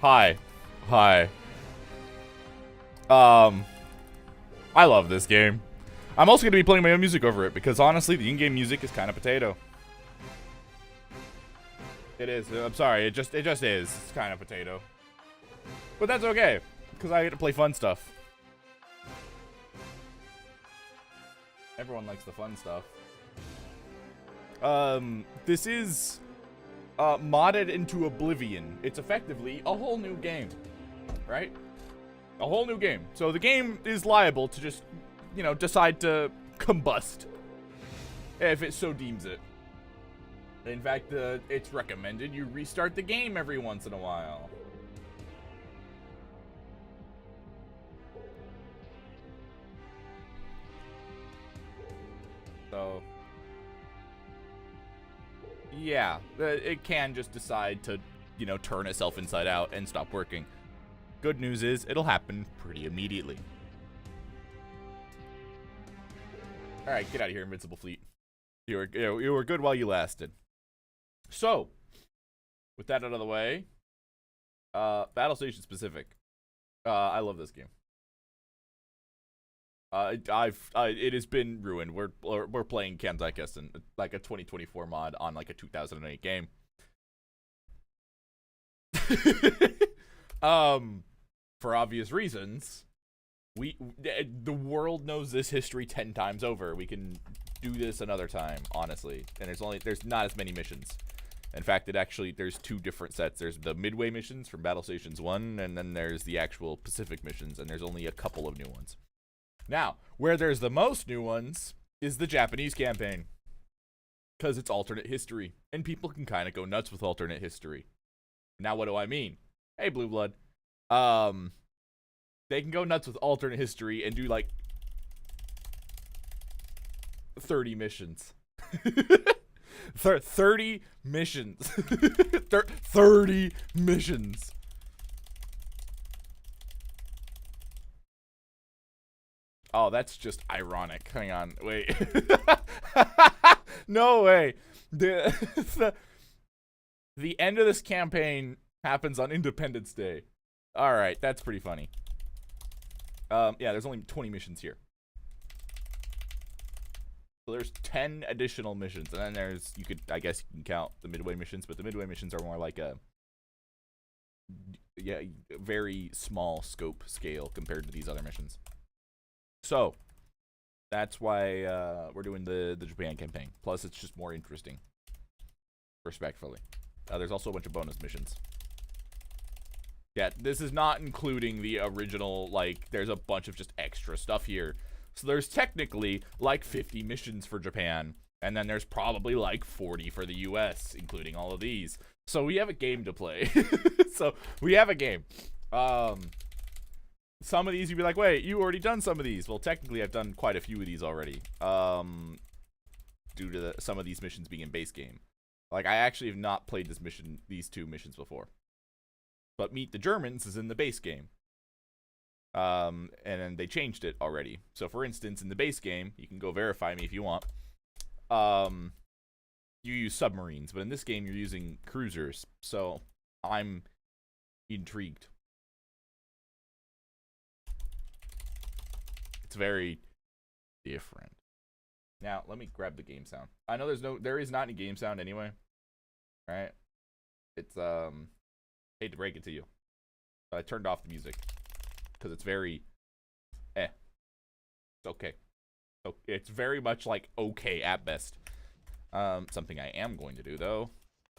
Hi. Hi. Um, I love this game. I'm also going to be playing my own music over it because honestly, the in-game music is kind of potato. It is. I'm sorry. It just is. It's kind of potato. But that's okay because I get to play fun stuff. Everyone likes the fun stuff. This is modded into Oblivion. It's effectively a whole new game, right? A whole new game. So the game is liable to just, decide to combust if it so deems it. In fact, it's recommended you restart the game every once in a while. So, yeah, it can just decide to, turn itself inside out and stop working. Good news is, it'll happen pretty immediately. Alright, get out of here, Invincible Fleet. You were good while you lasted. So, with that out of the way, Battlestation specific. I love this game. It has been ruined. We're playing Kanzai-Kessen, like a 2024 mod on like a 2008 game. For obvious reasons, the world knows this history 10 times over. We can do this another time, honestly. And there's not as many missions. In fact, there's two different sets. There's the Midway missions from Battlestations 1, and then there's the actual Pacific missions, and there's only a couple of new ones. Now, where there's the most new ones is the Japanese campaign. Because it's alternate history, and people can kind of go nuts with alternate history. Now, what do I mean? Hey, Blue Blood. They can go nuts with alternate history and do, 30 missions. 30 missions. 30 missions. Oh, that's just ironic. Hang on. Wait. No way. The end of this campaign happens on Independence Day. Alright, that's pretty funny. Yeah, there's only 20 missions here. So there's 10 additional missions. And then I guess you can count the Midway missions, but the Midway missions are more like a very small scope scale compared to these other missions. So, that's why we're doing the Japan campaign. Plus, it's just more interesting. Respectfully. There's also a bunch of bonus missions. Yeah, this is not including the original, there's a bunch of just extra stuff here. So there's technically, 50 missions for Japan. And then there's probably, 40 for the US, including all of these. So we have a game to play. So, we have a game. Some of these you'd be like, wait, you already done some of these. Well, technically, I've done quite a few of these already. Due to some of these missions being in base game. I actually have not played these two missions before. But Meet the Germans is in the base game. And then they changed it already. So, for instance, in the base game, you can go verify me if you want. You use submarines, but in this game, you're using cruisers. So, I'm intrigued. It's very different. Now, let me grab the game sound. I know there is not any game sound anyway. Right? It's, hate to break it to you. But I turned off the music. Because it's very, It's okay. So it's very much okay at best. Something I am going to do, though,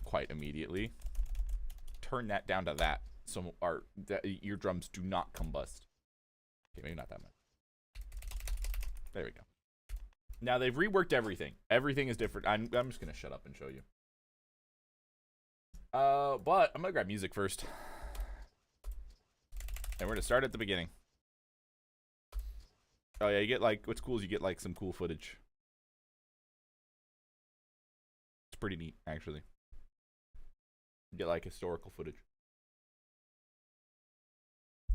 quite immediately. Turn that down to that. So our eardrums do not combust. Okay, maybe not that much. There we go. Now, they've reworked everything. Everything is different. I'm just going to shut up and show you. But I'm going to grab music first. And we're going to start at the beginning. Oh, yeah, you get, what's cool is you get, some cool footage. It's pretty neat, actually. You get, historical footage.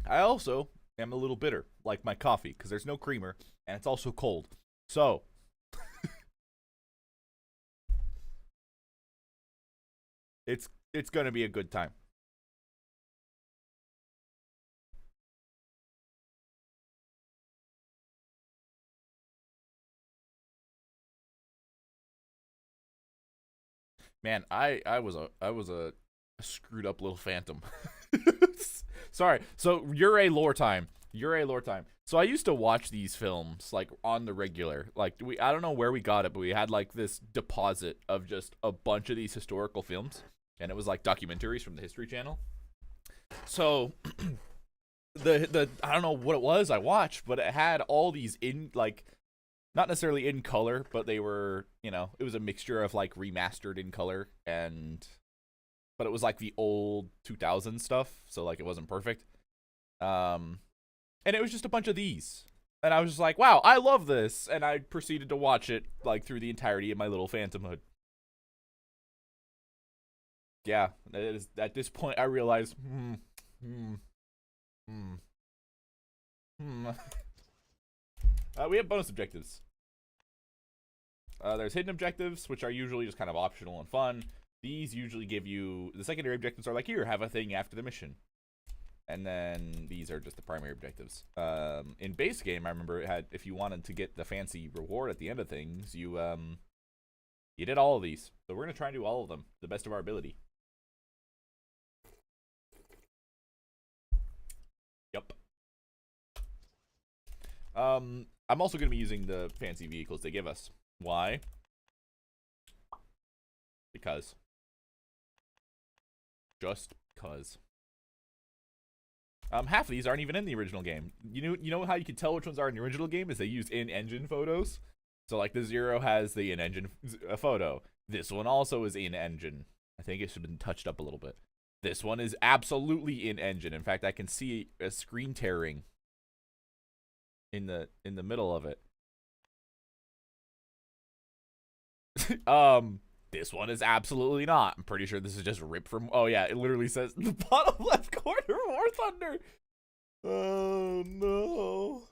I also am a little bitter, like my coffee, because there's no creamer, and it's also cold. So, it's gonna be a good time. Man, I was a screwed up little phantom. Sorry. So Yurei lore time. Yurei lore time. So I used to watch these films like on the regular. Like I don't know where we got it, but we had like this deposit of just a bunch of these historical films, and it was like documentaries from the History Channel. So the I don't know what it was I watched, but it had all these in like not necessarily in color, but they were, it was a mixture of like remastered in color and but it was like the old 2000 stuff, so like it wasn't perfect. And it was just a bunch of these. And I was just like, wow, I love this. And I proceeded to watch it like through the entirety of my little phantomhood. Yeah, at this point I realized, hmm, hmm, hmm. We have bonus objectives. There's hidden objectives, which are usually just kind of optional and fun. These usually give you the secondary objectives are like, here, have a thing after the mission. And then these are just the primary objectives. In base game, I remember it had, if you wanted to get the fancy reward at the end of things, you did all of these. So we're gonna try and do all of them to the best of our ability. Yep. I'm also gonna be using the fancy vehicles they give us. Why? Because. Just cause. Half of these aren't even in the original game. You know how you can tell which ones are in the original game is they use in-engine photos. So like the Zero has the in-engine photo. This one also is in-engine. I think it should have been touched up a little bit. This one is absolutely in-engine. In fact, I can see a screen tearing in the middle of it. This one is absolutely not. I'm pretty sure this is just ripped from. Oh yeah, it literally says the bottom left corner, War Thunder. Oh no.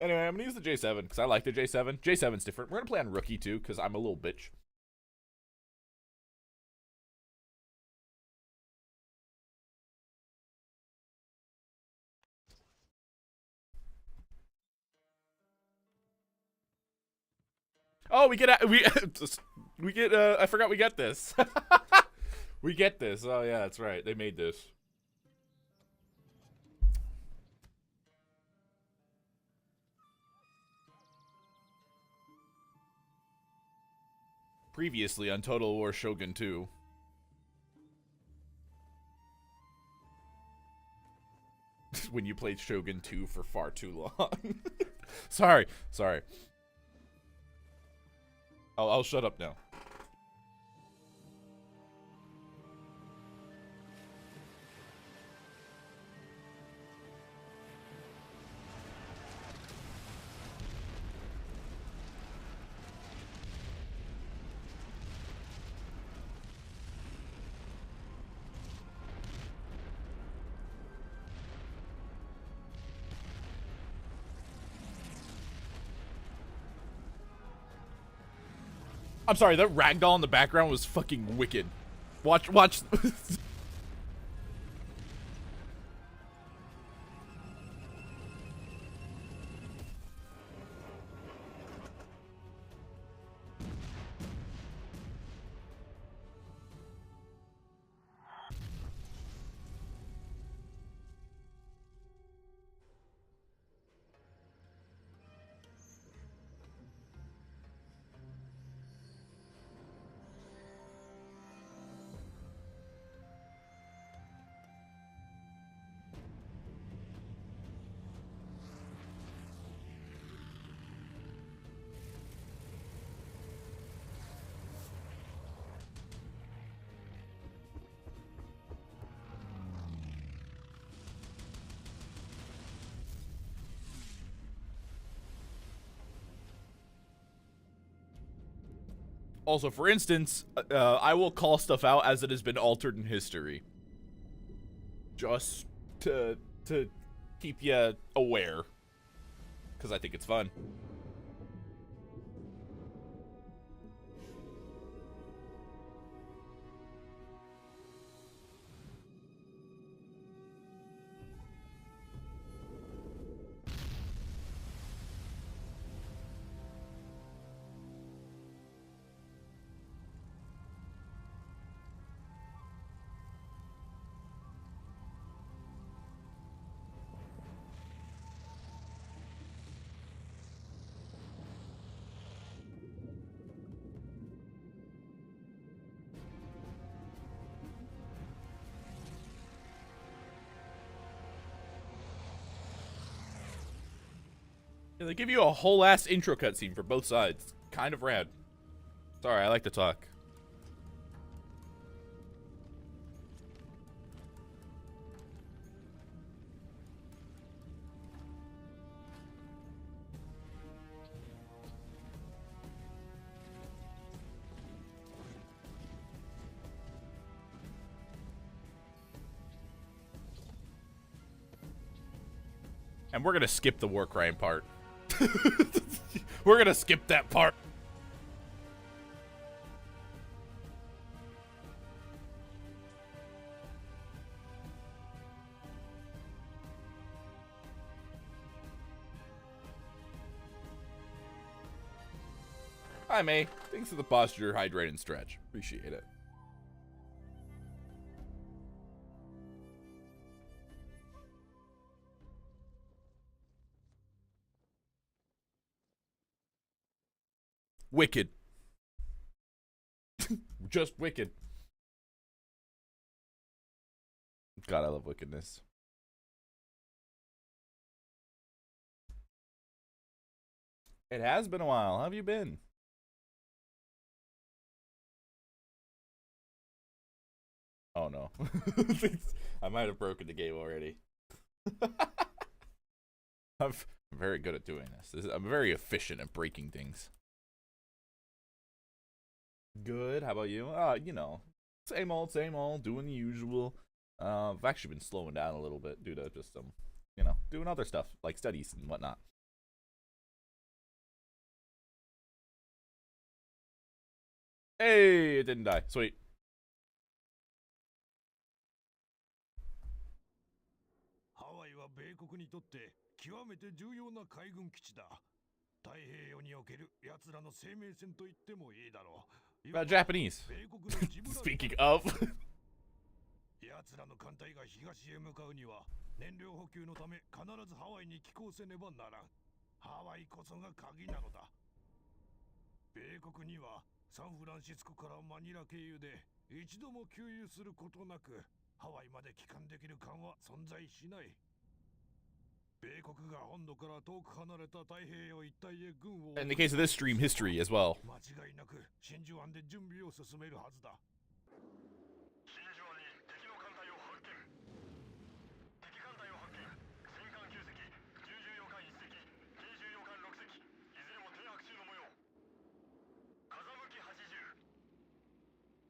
Anyway, I'm gonna use the J7 because I like the J7. J7's different. We're gonna play on rookie too because I'm a little bitch. Oh, we get I forgot we get this. We get this. Oh yeah, that's right. They made this. Previously on Total War Shogun 2. When you played Shogun 2 for far too long. Sorry. I'll shut up now. I'm sorry, that ragdoll in the background was fucking wicked. Watch. Also, for instance, I will call stuff out as it has been altered in history. Just to keep you aware. Because I think it's fun. They give you a whole ass intro cutscene for both sides. Kind of rad. Sorry, I like to talk. And we're gonna skip the war crime part. We're gonna skip that part. Hi, May. Thanks for the posture, hydrate, and stretch. Appreciate it. Wicked. Just wicked. God, I love wickedness. It has been a while. How have you been? Oh no. I might have broken the game already. I'm very good at doing this. I'm very efficient at breaking things. Good. How about you? You know, same old, doing the usual. I've actually been slowing down a little bit due to just some, you know, doing other stuff like studies and whatnot. Hey, it didn't die. Sweet. ハワイは米国にとって極めて重要な海軍基地だ。太平洋における奴らの生命線と言ってもいいだろう。 About Japanese. Speaking of. 奴らの艦隊が東へ向かうには燃料補給のため必ずハワイに寄港せねばならん。ハワイこそが鍵なのだ。米国にはサンフランシスコからマニラ経由で一度も給油することなくハワイまで帰還できる艦は存在しない。米国が本土から遠く離れた太平洋一帯へ軍を In the case of this stream, history as well. 間違いなく真珠湾で準備を進めるはずだ。真珠湾に敵の艦隊を発見。敵艦隊を発見。戦艦9隻、重巡洋艦1隻、軽巡洋艦6隻、いずれも停泊中の模様。風向き80、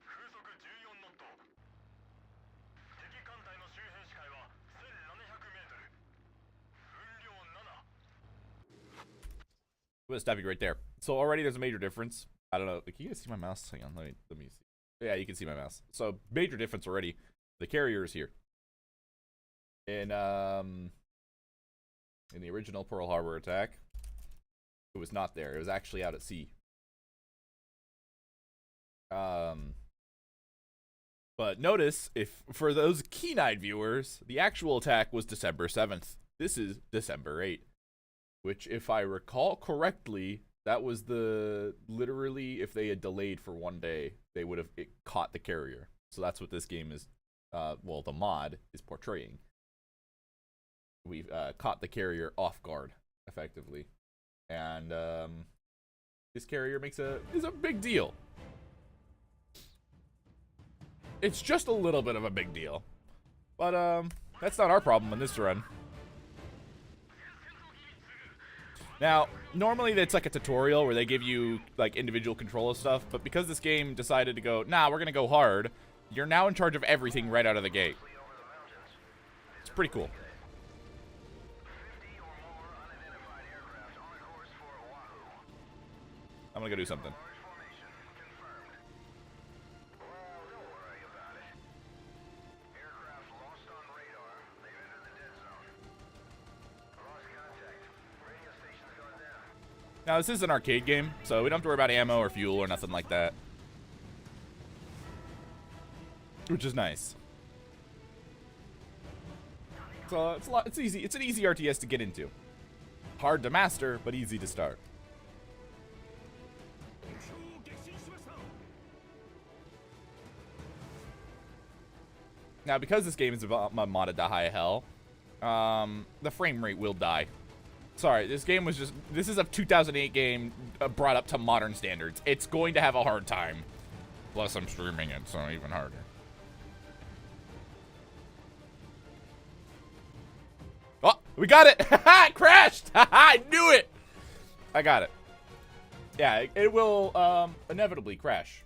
風速14ノット。敵艦隊の周辺視界は1700メートル。分量7。 I'm gonna stop you right there. So already there's a major difference. I don't know. Can you guys see my mouse? Hang on, let me see. Yeah, you can see my mouse. So major difference already. The carrier is here. In the original Pearl Harbor attack, it was not there. It was actually out at sea. But notice, if for those keen-eyed viewers, the actual attack was December 7th. This is December 8th. Which, if I recall correctly, that was literally, if they had delayed for one day, they would have caught the carrier. So that's what this game is, well, the mod is portraying. We've caught the carrier off guard, effectively. And this carrier is a big deal. It's just a little bit of a big deal. But that's not our problem in this run. Now, normally it's like a tutorial where they give you like individual control of stuff, but because this game decided to go, nah, we're gonna go hard, you're now in charge of everything right out of the gate. It's pretty cool. I'm gonna go do something. Now, this is an arcade game, so we don't have to worry about ammo or fuel or nothing like that. Which is nice. So it's easy. It's an easy RTS to get into. Hard to master, but easy to start. Now, because this game is modded to high hell, the frame rate will die Sorry, this game was just... This is a 2008 game brought up to modern standards. It's going to have a hard time. Plus, I'm streaming it, so even harder. Oh, we got it! It crashed! I knew it! I got it. Yeah, it will inevitably crash.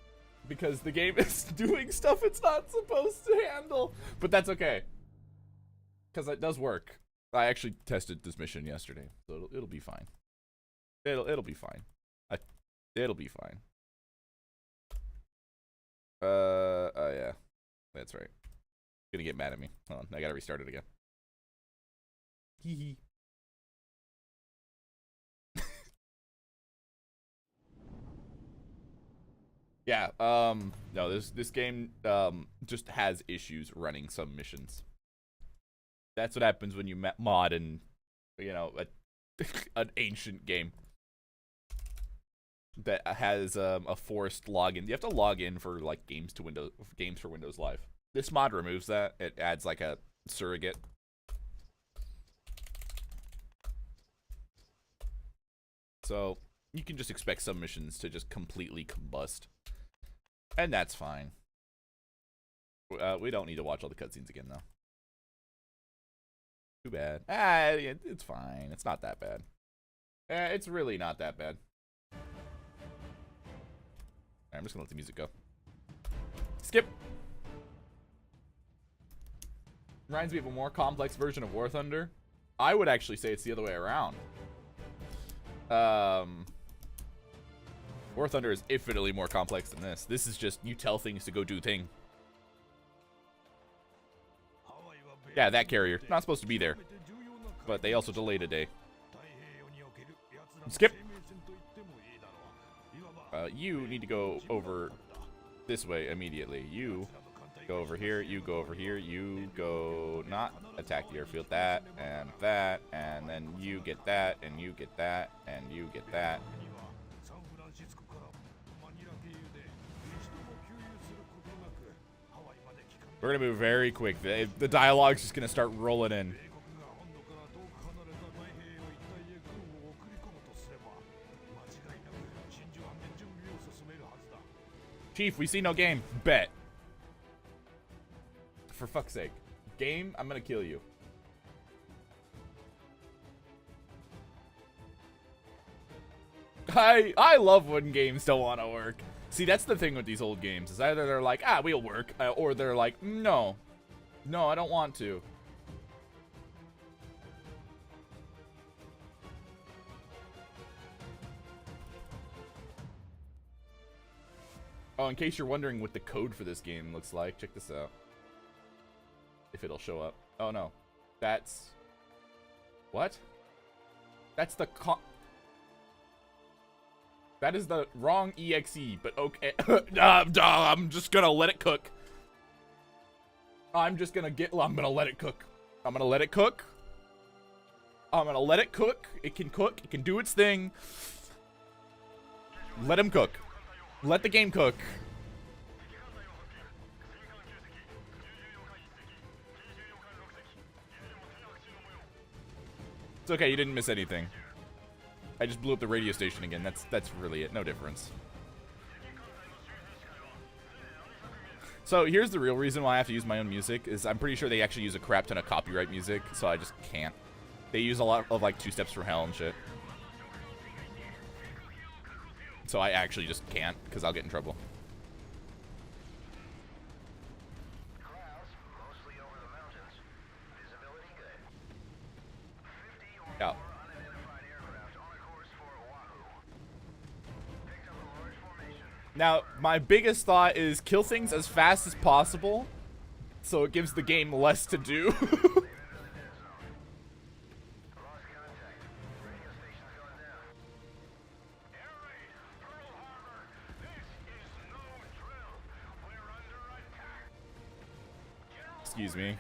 Because the game is doing stuff it's not supposed to handle. But that's okay. Because it does work. I actually tested this mission yesterday, so it'll be fine. It'll be fine. It'll be fine. Yeah, that's right. Gonna get mad at me. Hold on, I gotta restart it again. Hee hee. Yeah. No, this game just has issues running some missions. That's what happens when you mod in, you know, an ancient game that has a forced login. You have to log in for like games for Windows Live. This mod removes that. It adds like a surrogate. So you can just expect some missions to just completely combust, and that's fine. We don't need to watch all the cutscenes again though. Too bad. It's fine. It's not that bad. It's really not that bad. I'm just gonna let the music go. Skip. Reminds me of a more complex version of War Thunder. I would actually say it's the other way around. War Thunder is infinitely more complex than this. This is just you tell things to go do thing. Yeah, that carrier. Not supposed to be there. But they also delayed a day. Skip. You need to go over this way immediately. You go over here. You go over here. You go not attack the airfield. That, and then you get that, and you get that, and you get that. We're gonna move very quick. The dialogue's just gonna start rolling in. Chief, we see no game. Bet. For fuck's sake. Game, I'm gonna kill you. I love when games don't want to work. See, that's the thing with these old games. Is either they're like, we'll work. Or they're like, no. No, I don't want to. Oh, in case you're wondering what the code for this game looks like, check this out. If it'll show up. Oh, no. That's... What? That's the That is the wrong EXE, but okay. I'm just gonna let it cook. I'm gonna let it cook. I'm gonna let it cook. I'm gonna let it cook. It can cook. It can do its thing. Let him cook. Let the game cook. It's okay, you didn't miss anything. I just blew up the radio station again. That's really it. No difference. So here's the real reason why I have to use my own music is I'm pretty sure they actually use a crap ton of copyright music, so I just can't. They use a lot of like 2 Steps from Hell and shit. So I actually just can't because I'll get in trouble. Yeah. Now, my biggest thought is kill things as fast as possible so it gives the game less to do. Excuse me.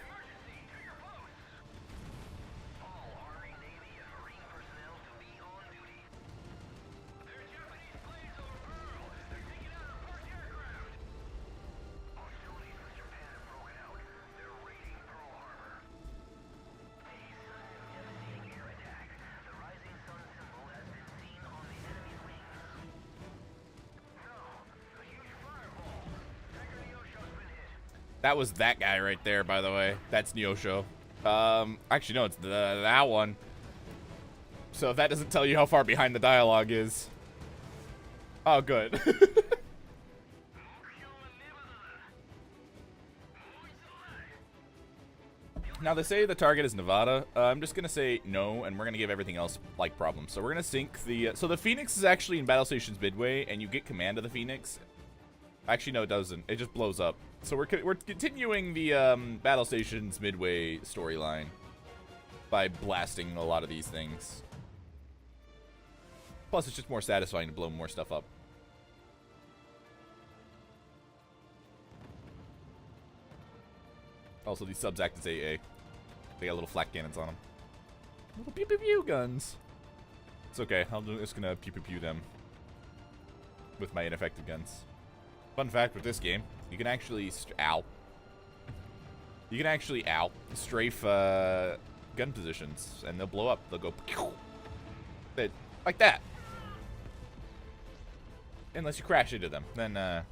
That was that guy right there, by the way. That's Neosho. Actually, no, it's that one. So if that doesn't tell you how far behind the dialogue is. Oh, good. Now, they say the target is Nevada. I'm just going to say no, and we're going to give everything else, like, problems. So we're going to sink the... so the Phoenix is actually in Battlestations Midway, and you get command of the Phoenix. Actually, no, it doesn't. It just blows up. So we're continuing the Battlestations Midway storyline by blasting a lot of these things. Plus, it's just more satisfying to blow more stuff up. Also, these subs act as AA. They got little flak cannons on them. Little pew pew pew guns. It's okay. I'm just gonna pew pew pew them with my ineffective guns. Fun fact with this game, you can actually you can actually strafe gun positions, and they'll blow up. They'll go like that. Unless you crash into them, then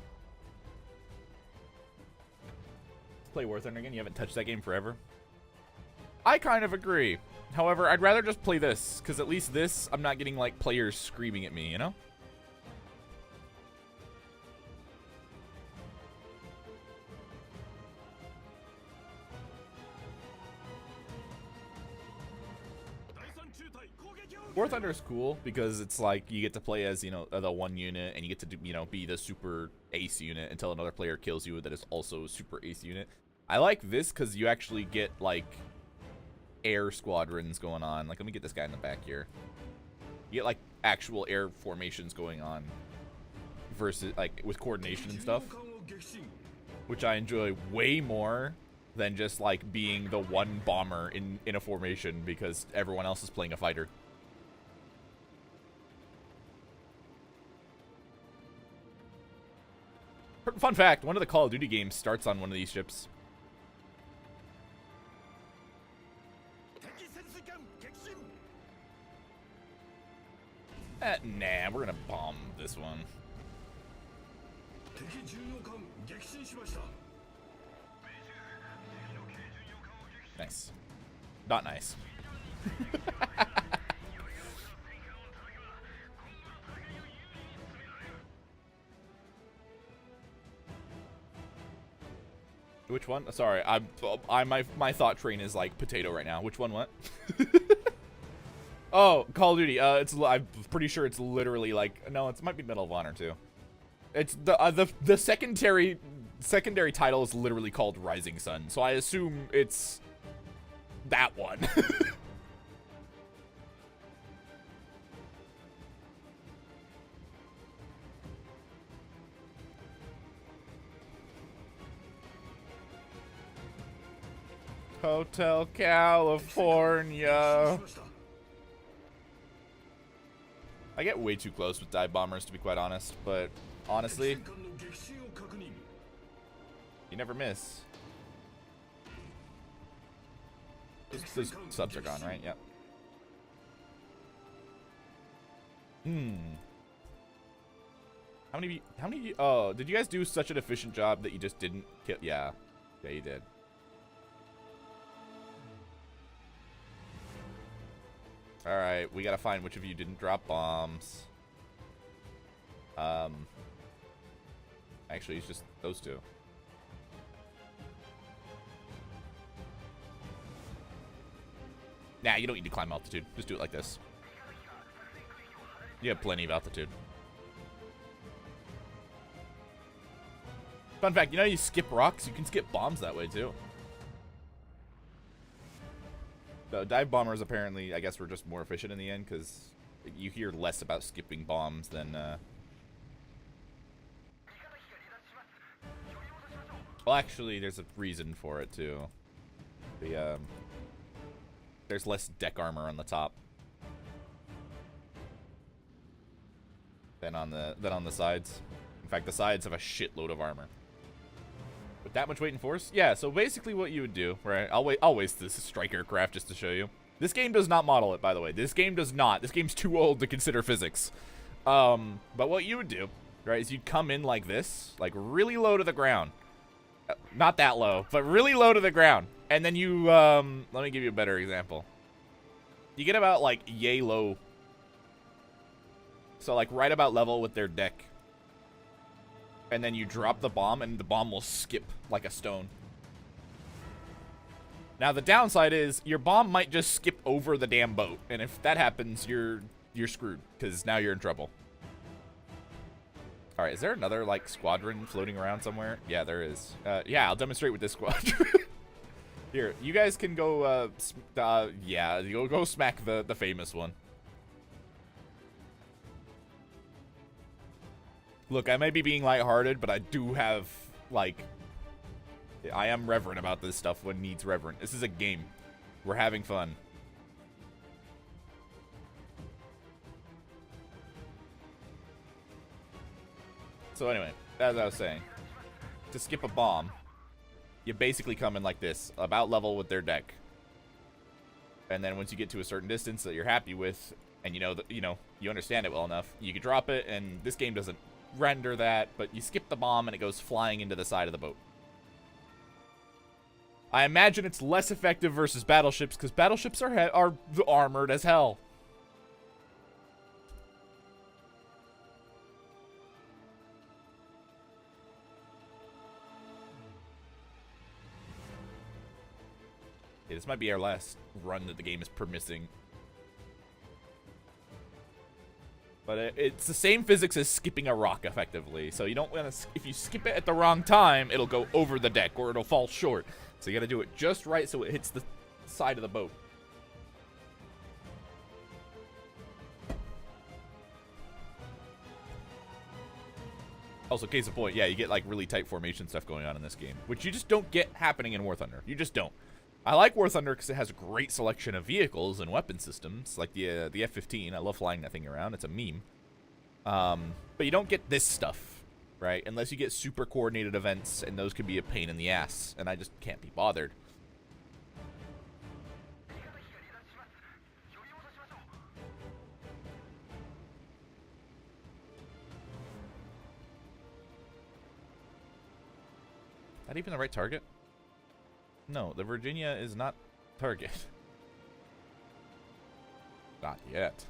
play War Thunder again. You haven't touched that game forever. I kind of agree. However, I'd rather just play this, because at least this, I'm not getting like players screaming at me, you know? War Thunder is cool because it's like you get to play as, you know, the one unit, and you get to do, you know, be the super ace unit until another player kills you that is also a super ace unit. I like this because you actually get like air squadrons going on. Like, let me get this guy in the back here. You get like actual air formations going on versus like with coordination and stuff, which I enjoy way more than just like being the one bomber in a formation because everyone else is playing a fighter. Fun fact, one of the Call of Duty games starts on one of these ships. Nah, we're gonna bomb this one. Nice. Not nice. Which one? Sorry, my thought train is like potato right now. Which one? What? Oh, Call of Duty. I'm pretty sure it's literally like no, it might be Medal of Honor too. It's the secondary title is literally called Rising Sun, so I assume it's that one. Hotel California. I get way too close with dive bombers, to be quite honest, but honestly, you never miss. Those subs are gone, right? Yep. How many, oh, did you guys do such an efficient job that you just didn't kill? Yeah, you did. Alright, we gotta find which of you didn't drop bombs. Actually, it's just those two. Nah, you don't need to climb altitude. Just do it like this. You have plenty of altitude. Fun fact, you know you skip rocks? You can skip bombs that way, too. The dive bombers apparently, I guess, were just more efficient in the end because you hear less about skipping bombs than. Well, actually, there's a reason for it too. There's less deck armor on the top than on the sides. In fact, the sides have a shitload of armor. With that much weight and force? Yeah, so basically what you would do, right? I'll waste this strike aircraft just to show you. This game does not model it, by the way. This game does not. This game's too old to consider physics. But what you would do, right, is you'd come in like this, like really low to the ground. Not that low, but really low to the ground. And then you, let me give you a better example. You get about, like, yay low. So, like, right about level with their deck. And then you drop the bomb, and the bomb will skip like a stone. Now, the downside is your bomb might just skip over the damn boat. And if that happens, you're screwed, because now you're in trouble. All right, is there another, like, squadron floating around somewhere? Yeah, there is. Yeah, I'll demonstrate with this squadron. Here, you guys can go, yeah, you'll go smack the famous one. Look, I may be being lighthearted, but I do have, like, I am reverent about this stuff when needs reverent. This is a game. We're having fun. So anyway, as I was saying, to skip a bomb, you basically come in like this, about level with their deck. And then once you get to a certain distance that you're happy with, and you know that you understand it well enough, you can drop it, and this game doesn't render that, but you skip the bomb and it goes flying into the side of the boat. I imagine it's less effective versus battleships, because battleships are armored as hell. Yeah, this might be our last run that the game is permitting. But it's the same physics as skipping a rock, effectively. So you don't want to, if you skip it at the wrong time, it'll go over the deck or it'll fall short. So you got to do it just right so it hits the side of the boat. Also, case in point, yeah, you get like really tight formation stuff going on in this game, which you just don't get happening in War Thunder. You just don't. I like War Thunder because it has a great selection of vehicles and weapon systems, like the F-15. I love flying that thing around. It's a meme. But you don't get this stuff, right? Unless you get super coordinated events, and those can be a pain in the ass, and I just can't be bothered. Is that even the right target? No, the Virginia is not target. Not yet.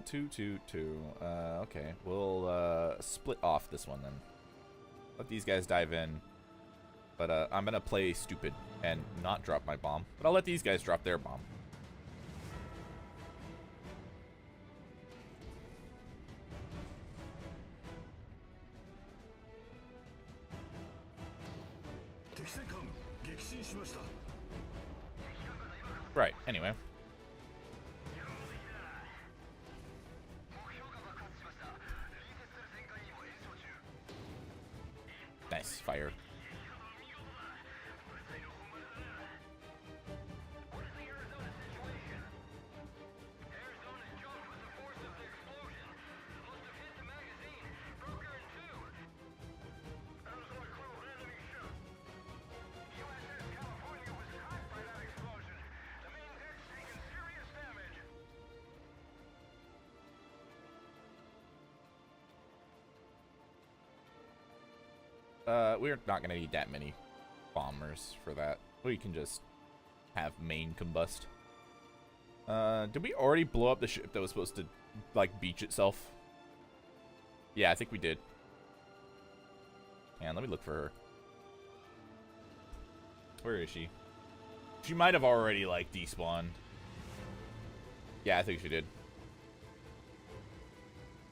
Two. Okay, we'll split off this one then. Let these guys dive in. But I'm gonna play stupid and not drop my bomb. But I'll let these guys drop their bomb. Right, anyway. Nice, fire. We're not gonna need that many bombers for that. We can just have main combust. Did we already blow up the ship that was supposed to, like, beach itself? Yeah, I think we did. And let me look for her. Where is she? She might have already, like, despawned. Yeah, I think she did.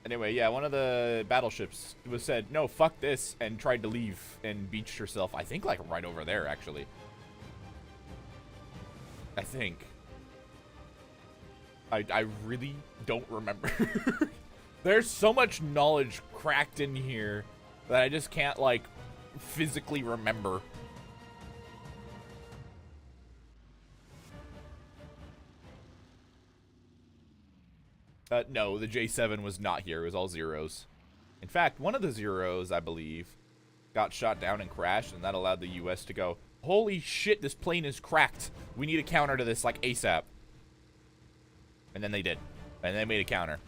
Anyway, yeah, one of the battleships was said, no, fuck this, and tried to leave and beached herself. I think, like, right over there, actually. I think. I really don't remember. There's so much knowledge cracked in here that I just can't, like, physically remember. No, the J7 was not here. It was all zeros. In fact, one of the zeros, I believe, got shot down and crashed, and that allowed the U.S. to go, holy shit, this plane is cracked. We need a counter to this, like, ASAP. And then they did. And they made a counter.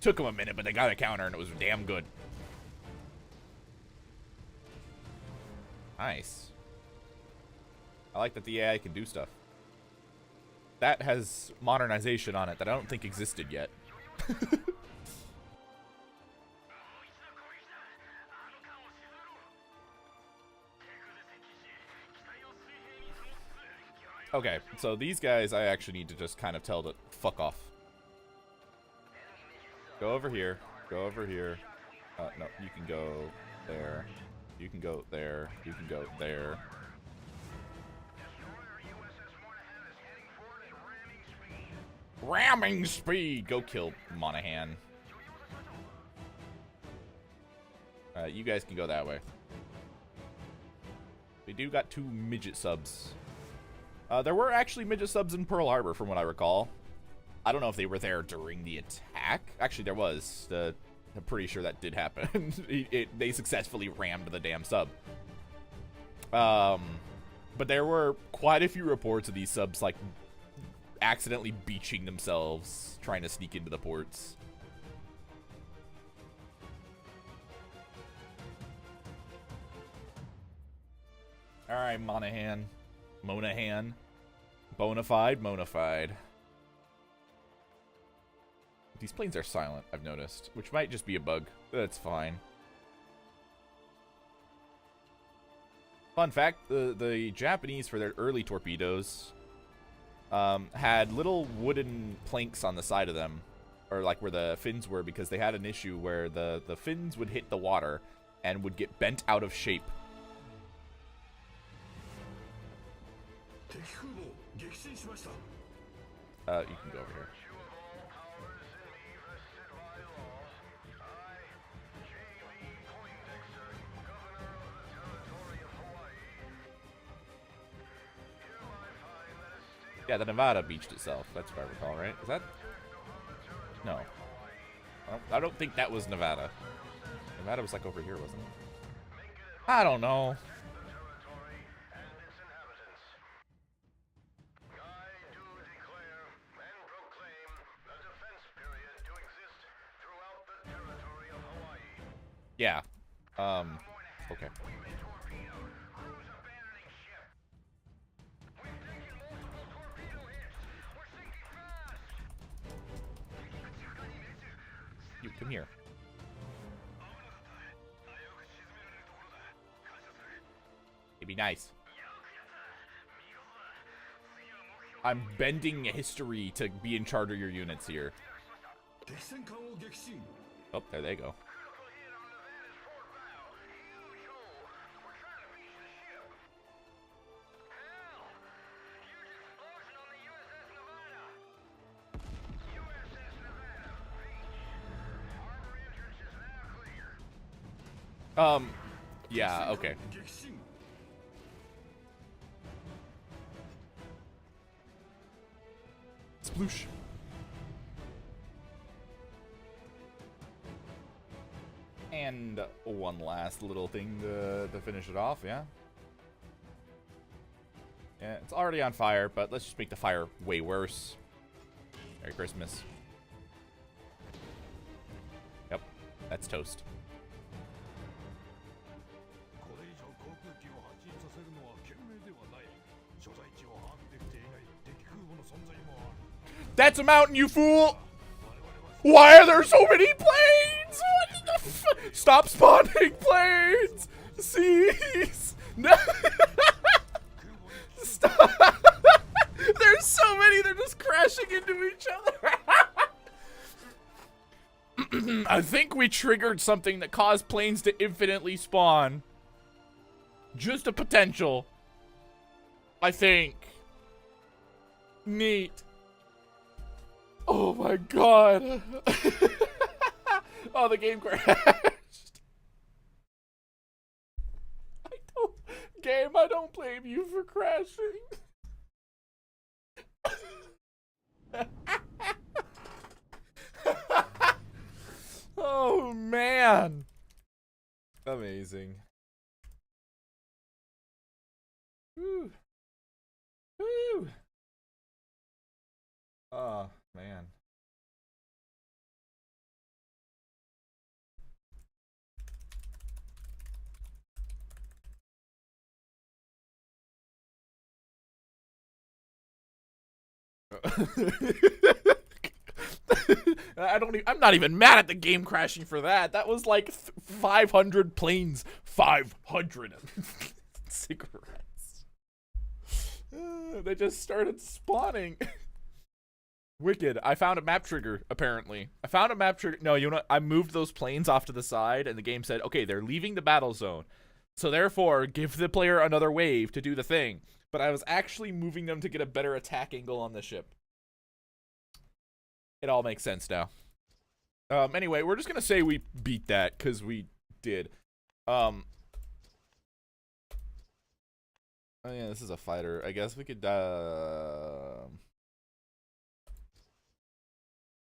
Took them a minute, but they got a counter, and it was damn good. Nice. I like that the AI can do stuff. That has modernization on it that I don't think existed yet. Okay, so these guys I actually need to just kind of tell to fuck off. Go over here. Go over here. No, you can go there. You can go there. You can go there. Ramming speed! Go kill Monahan. You guys can go that way. We do got 2 midget subs. There were actually midget subs in Pearl Harbor, from what I recall. I don't know if they were there during the attack. Actually, there was. I'm pretty sure that did happen. They successfully rammed the damn sub. But there were quite a few reports of these subs, like, accidentally beaching themselves, trying to sneak into the ports. Alright, Monahan. Bonafide. These planes are silent, I've noticed, which might just be a bug. That's fine. Fun fact, the Japanese, for their early torpedoes, had little wooden planks on the side of them, or like where the fins were, because they had an issue where the fins would hit the water and would get bent out of shape. You can go over here. Yeah, the Nevada beached itself. That's what I recall, right? Is that? No. I don't think that was Nevada. Nevada was like over here, wasn't it? I don't know. Yeah. Okay. You come here. It'd be nice. I'm bending history to be in charge of your units here. Oh, there they go. Yeah, okay. Sploosh. And one last little thing to finish it off, yeah? Yeah, it's already on fire, but let's just make the fire way worse. Merry Christmas. Yep, that's toast. That's a mountain, you fool! Why are there so many planes? What the f— Stop spawning planes! Cease! No! Stop! There's so many, they're just crashing into each other. I think we triggered something that caused planes to infinitely spawn. Just a potential. I think. Neat. Oh my god. Oh, the game crashed. I don't blame you for crashing. Oh man. Amazing. Woo. Woo. Oh man. I'm not even mad at the game crashing for that. That was like 500 planes. 500 cigarettes. They just started spawning. Wicked. I found a map trigger, apparently. I found a map trigger. No, you know what? I moved those planes off to the side, and the game said, okay, they're leaving the battle zone. So therefore, give the player another wave to do the thing. But I was actually moving them to get a better attack angle on the ship. It all makes sense now. Anyway, we're just going to say we beat that, because we did. Oh yeah, this is a fighter. I guess we could,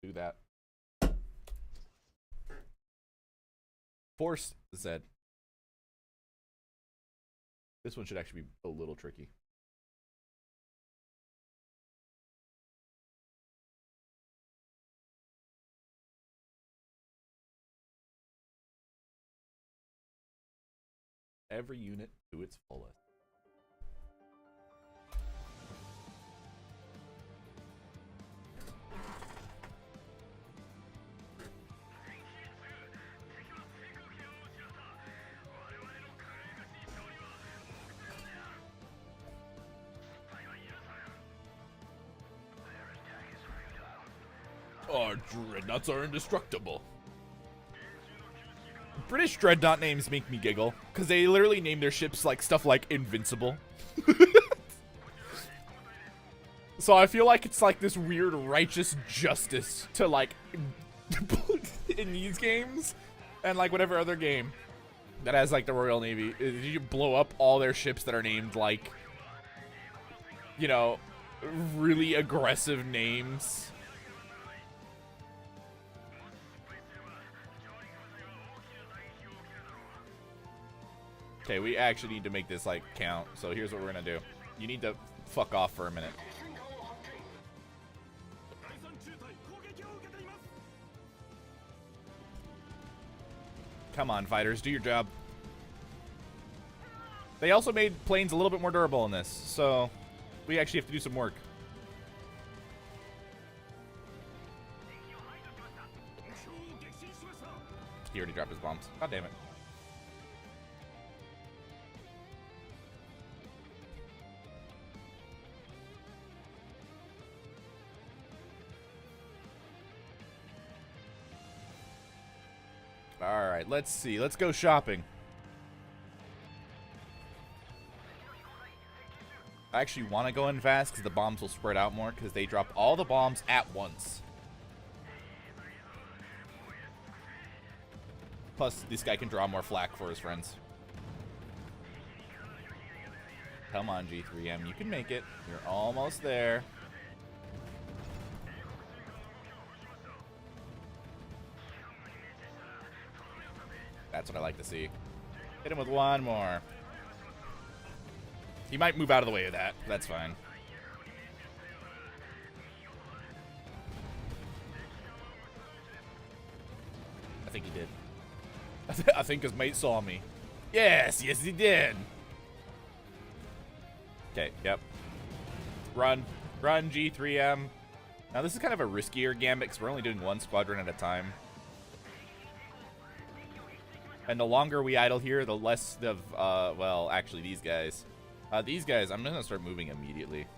do that. Force Z. This one should actually be a little tricky. Every unit to its fullest. Our dreadnoughts are indestructible. British dreadnought names make me giggle, because they literally name their ships like stuff like Invincible. So I feel like it's like this weird righteous justice to like in these games and like whatever other game that has like the Royal Navy, you blow up all their ships that are named like, you know, really aggressive names. Okay, we actually need to make this, like, count. So here's what we're gonna do. You need to fuck off for a minute. Come on, fighters. Do your job. They also made planes a little bit more durable in this. So we actually have to do some work. He already dropped his bombs. God damn it. Alright, let's see. Let's go shopping. I actually want to go in fast because the bombs will spread out more because they drop all the bombs at once. Plus, this guy can draw more flak for his friends. Come on, G3M. You can make it. You're almost there. That's what I like to see. Hit him with one more. He might move out of the way of that. That's fine. I think he did. I think his mate saw me. Yes, yes he did. Okay, yep. Run. Run, G3M. Now this is kind of a riskier gambit because we're only doing one squadron at a time. And the longer we idle here, the less of, well, actually these guys. These guys, I'm going to start moving immediately.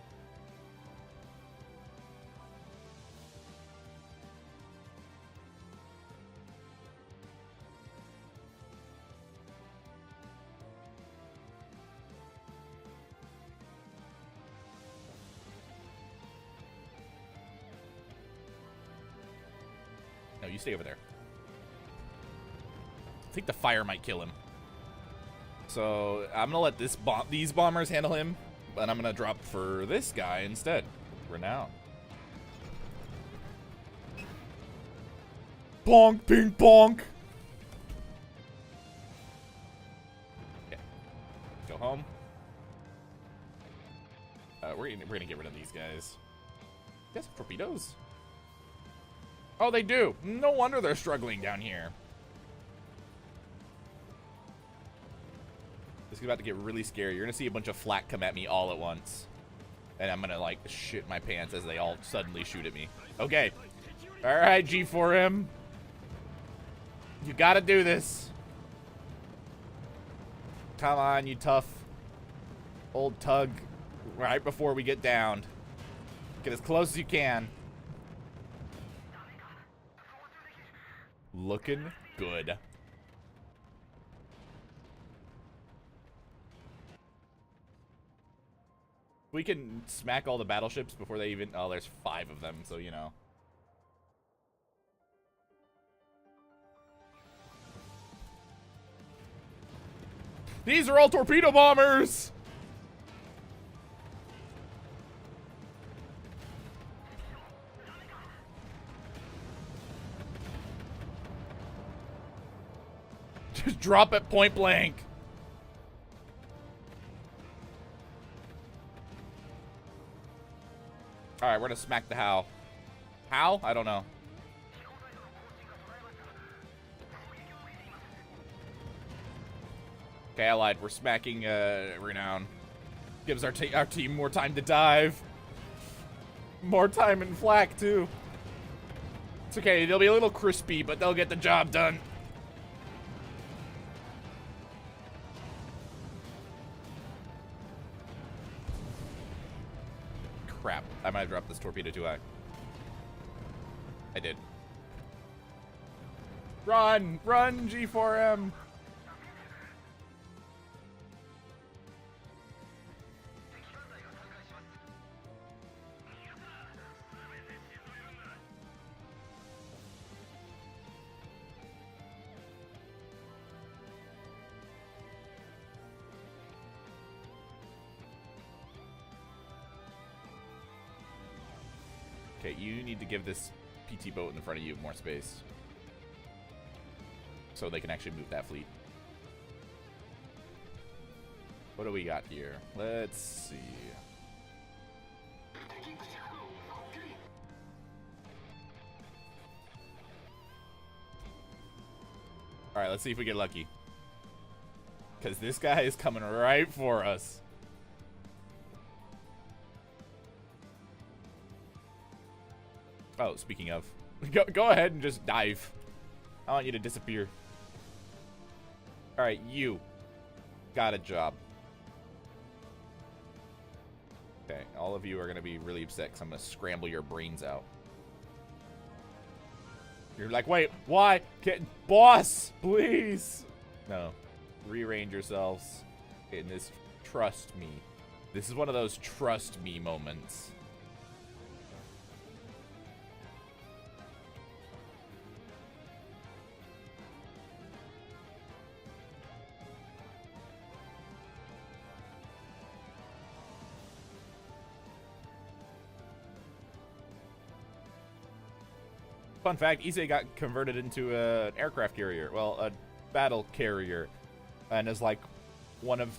No, you stay over there. I think the fire might kill him. So I'm gonna let these bombers handle him, and I'm gonna drop for this guy instead. Renown. Bonk, ping, bonk. Okay. Go home. We're gonna get rid of these guys. You guys have torpedoes? Oh, they do. No wonder they're struggling down here. This is about to get really scary. You're going to see a bunch of flak come at me all at once. And I'm gonna, like, shit my pants as they all suddenly shoot at me. Okay. Alright, G4M. You gotta do this. Come on, you tough old tug. Right before we get downed. Get as close as you can. Looking good. We can smack all the battleships before they even... Oh, there's 5 of them, so you know. These are all torpedo bombers! Just drop it point blank. Alright, we're gonna smack the How. How? I don't know. Okay, I lied. We're smacking Renown. Gives our team more time to dive. More time in flak, too. It's okay. They'll be a little crispy, but they'll get the job done. Crap. I might have dropped this torpedo too high. I did. Run! Run, G4M! Okay, you need to give this PT boat in front of you more space. So they can actually move that fleet. What do we got here? Let's see. Alright, let's see if we get lucky. Because this guy is coming right for us. Oh, speaking of, go ahead and just dive. I want you to disappear. All right, you got a job. Okay, all of you are gonna be really upset because I'm gonna scramble your brains out. You're like, wait, why? Boss, please. No, rearrange yourselves in this. Trust me. This is one of those trust me moments. Fun fact, Issei got converted into an aircraft carrier. Well, a battle carrier. And is like one of,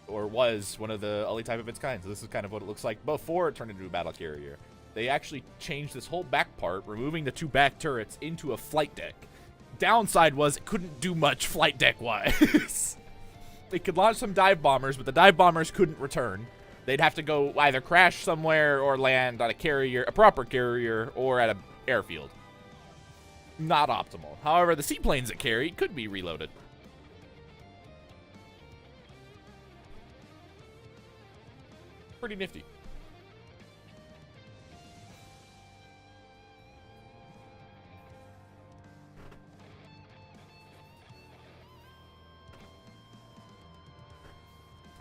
or was one of the only type of its kind. So this is kind of what it looks like before it turned into a battle carrier. They actually changed this whole back part, removing the 2 back turrets into a flight deck. Downside was it couldn't do much flight deck-wise. They could launch some dive bombers, but the dive bombers couldn't return. They'd have to go either crash somewhere or land on a carrier, a proper carrier, or at an airfield. Not optimal. However, the seaplanes it carried could be reloaded. Pretty nifty.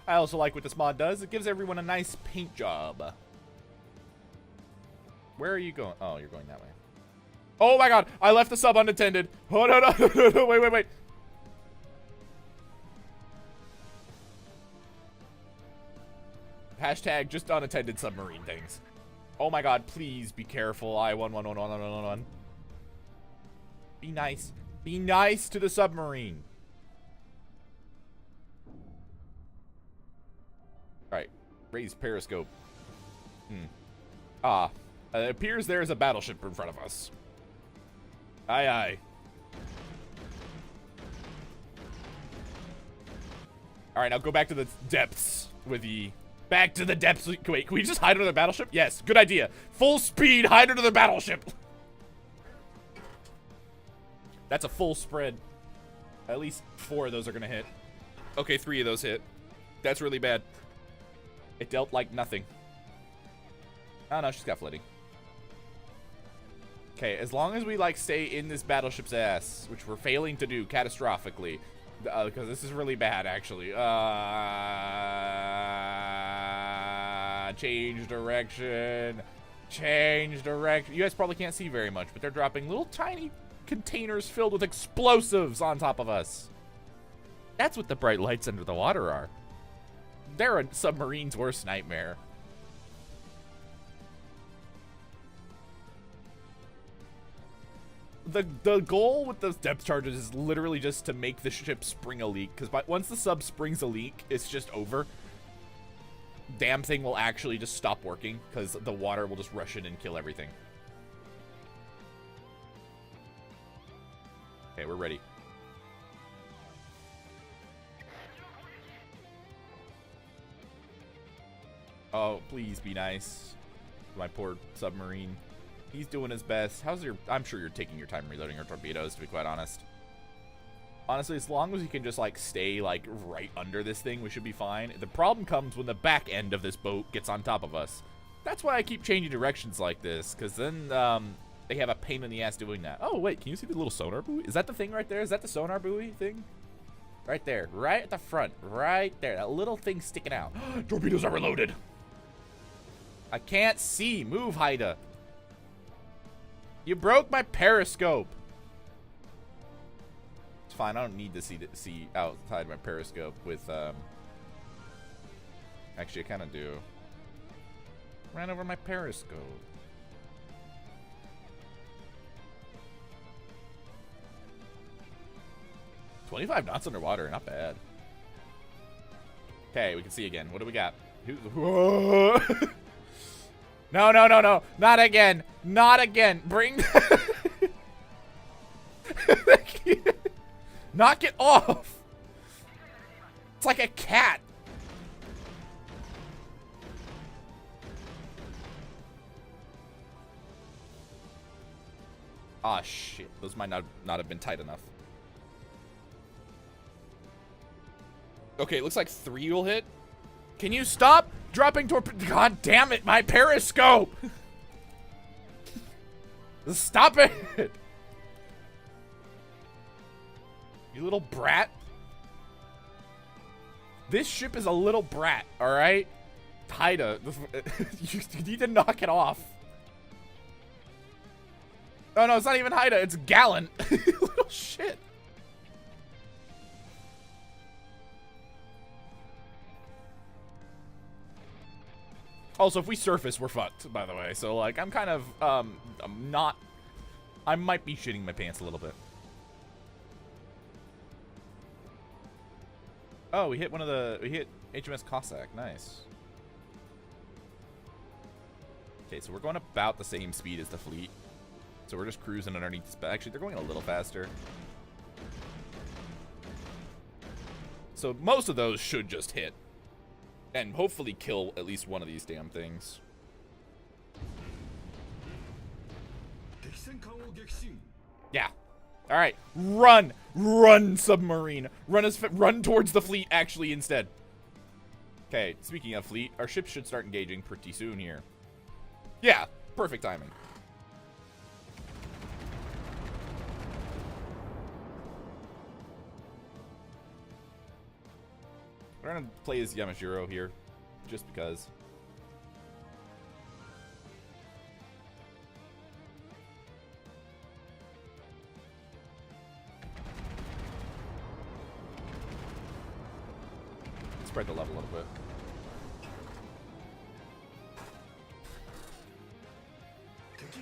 I also like what this mod does. It gives everyone a nice paint job. Where are you going? Oh, you're going that way. Oh my god, I left the sub unattended. Oh, no, no, wait. Hashtag just unattended submarine things. Oh my god, please be careful. I-1111111. Be nice. Be nice to the submarine. Alright, raise periscope. It appears there is a battleship in front of us. Aye, aye. Alright, now go back to the depths with the Back to the depths. Wait, can we just hide under the battleship? Yes, good idea. Full speed, hide under the battleship. That's a full spread. At least 4 of those are gonna hit. Okay, 3 of those hit. That's really bad. It dealt like nothing. Oh no, she's got flooding. Okay, as long as we like stay in this battleship's ass, which we're failing to do catastrophically, because this is really bad actually. Change direction. Change direction. You guys probably can't see very much, but they're dropping little tiny containers filled with explosives on top of us. That's what the bright lights under the water are. They're a submarine's worst nightmare. The goal with those depth charges is literally just to make the ship spring a leak, because once the sub springs a leak, it's just over. Damn thing will actually just stop working, because the water will just rush in and kill everything. Okay, we're ready. Oh, please be nice. My poor submarine. He's doing his best. How's your... I'm sure you're taking your time reloading your torpedoes, to be quite honest. Honestly, as long as you can just, like, stay, like, right under this thing, we should be fine. The problem comes when the back end of this boat gets on top of us. That's why I keep changing directions like this, because then, they have a pain in the ass doing that. Oh, wait, can you see the little sonar buoy? Is that the thing right there? Is that the sonar buoy thing? Right there. Right at the front. Right there. That little thing sticking out. Torpedoes are reloaded. I can't see. Move, Haida. You broke my periscope. It's fine. I don't need to see outside my periscope with, Actually, I kind of do. Ran over my periscope. $25 knots underwater. Not bad. Okay, we can see again. What do we got? Whoa. No, no, no, no. Not again. Not again. Bring... Knock it off. It's like a cat. Ah, shit. Those might not have been tight enough. Okay, it looks like 3 will hit. Can you stop dropping torpedoes? God damn it, my periscope! Stop it! You little brat. This ship is a little brat, alright? Haida, you need to knock it off. Oh no, it's not even Haida, it's Gallant. Little shit. Also, if we surface, we're fucked, by the way. So, like, I'm kind of, I might be shitting my pants a little bit. Oh, we hit we hit HMS Cossack. Nice. Okay, so we're going about the same speed as the fleet. So we're just cruising underneath this. Actually, they're going a little faster. So most of those should just hit. And hopefully kill at least one of these damn things. Yeah. All right. Run. Run, submarine. Run towards the fleet, actually, instead. Okay, speaking of fleet, our ships should start engaging pretty soon here. Yeah, perfect timing. We're gonna play as Yamashiro here, just because. Spread the level a little bit.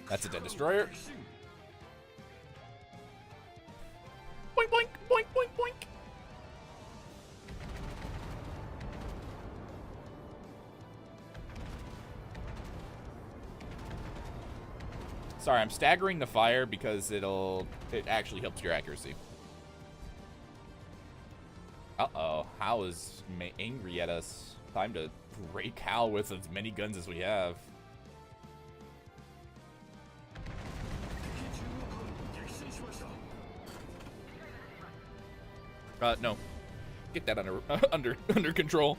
That's a dead destroyer. Boink, boink, boink, boink, boink. Sorry, I'm staggering the fire because it actually helps your accuracy. Uh-oh, Hal is angry at us. Time to rake Hal with as many guns as we have. No. Get that under under control.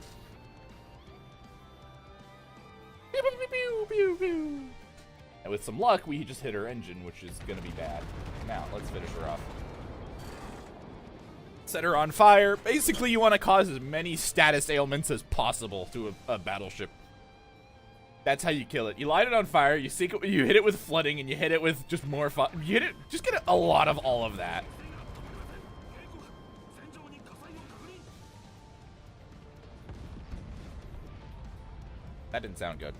Pew, pew, pew, pew, pew. And with some luck, we just hit her engine, which is gonna be bad. Now, let's finish her off. Set her on fire. Basically, you want to cause as many status ailments as possible to a battleship. That's how you kill it. You light it on fire, you sink it, you hit it with flooding, and you hit it with just more fire. You hit it, just get a lot of all of that. That didn't sound good.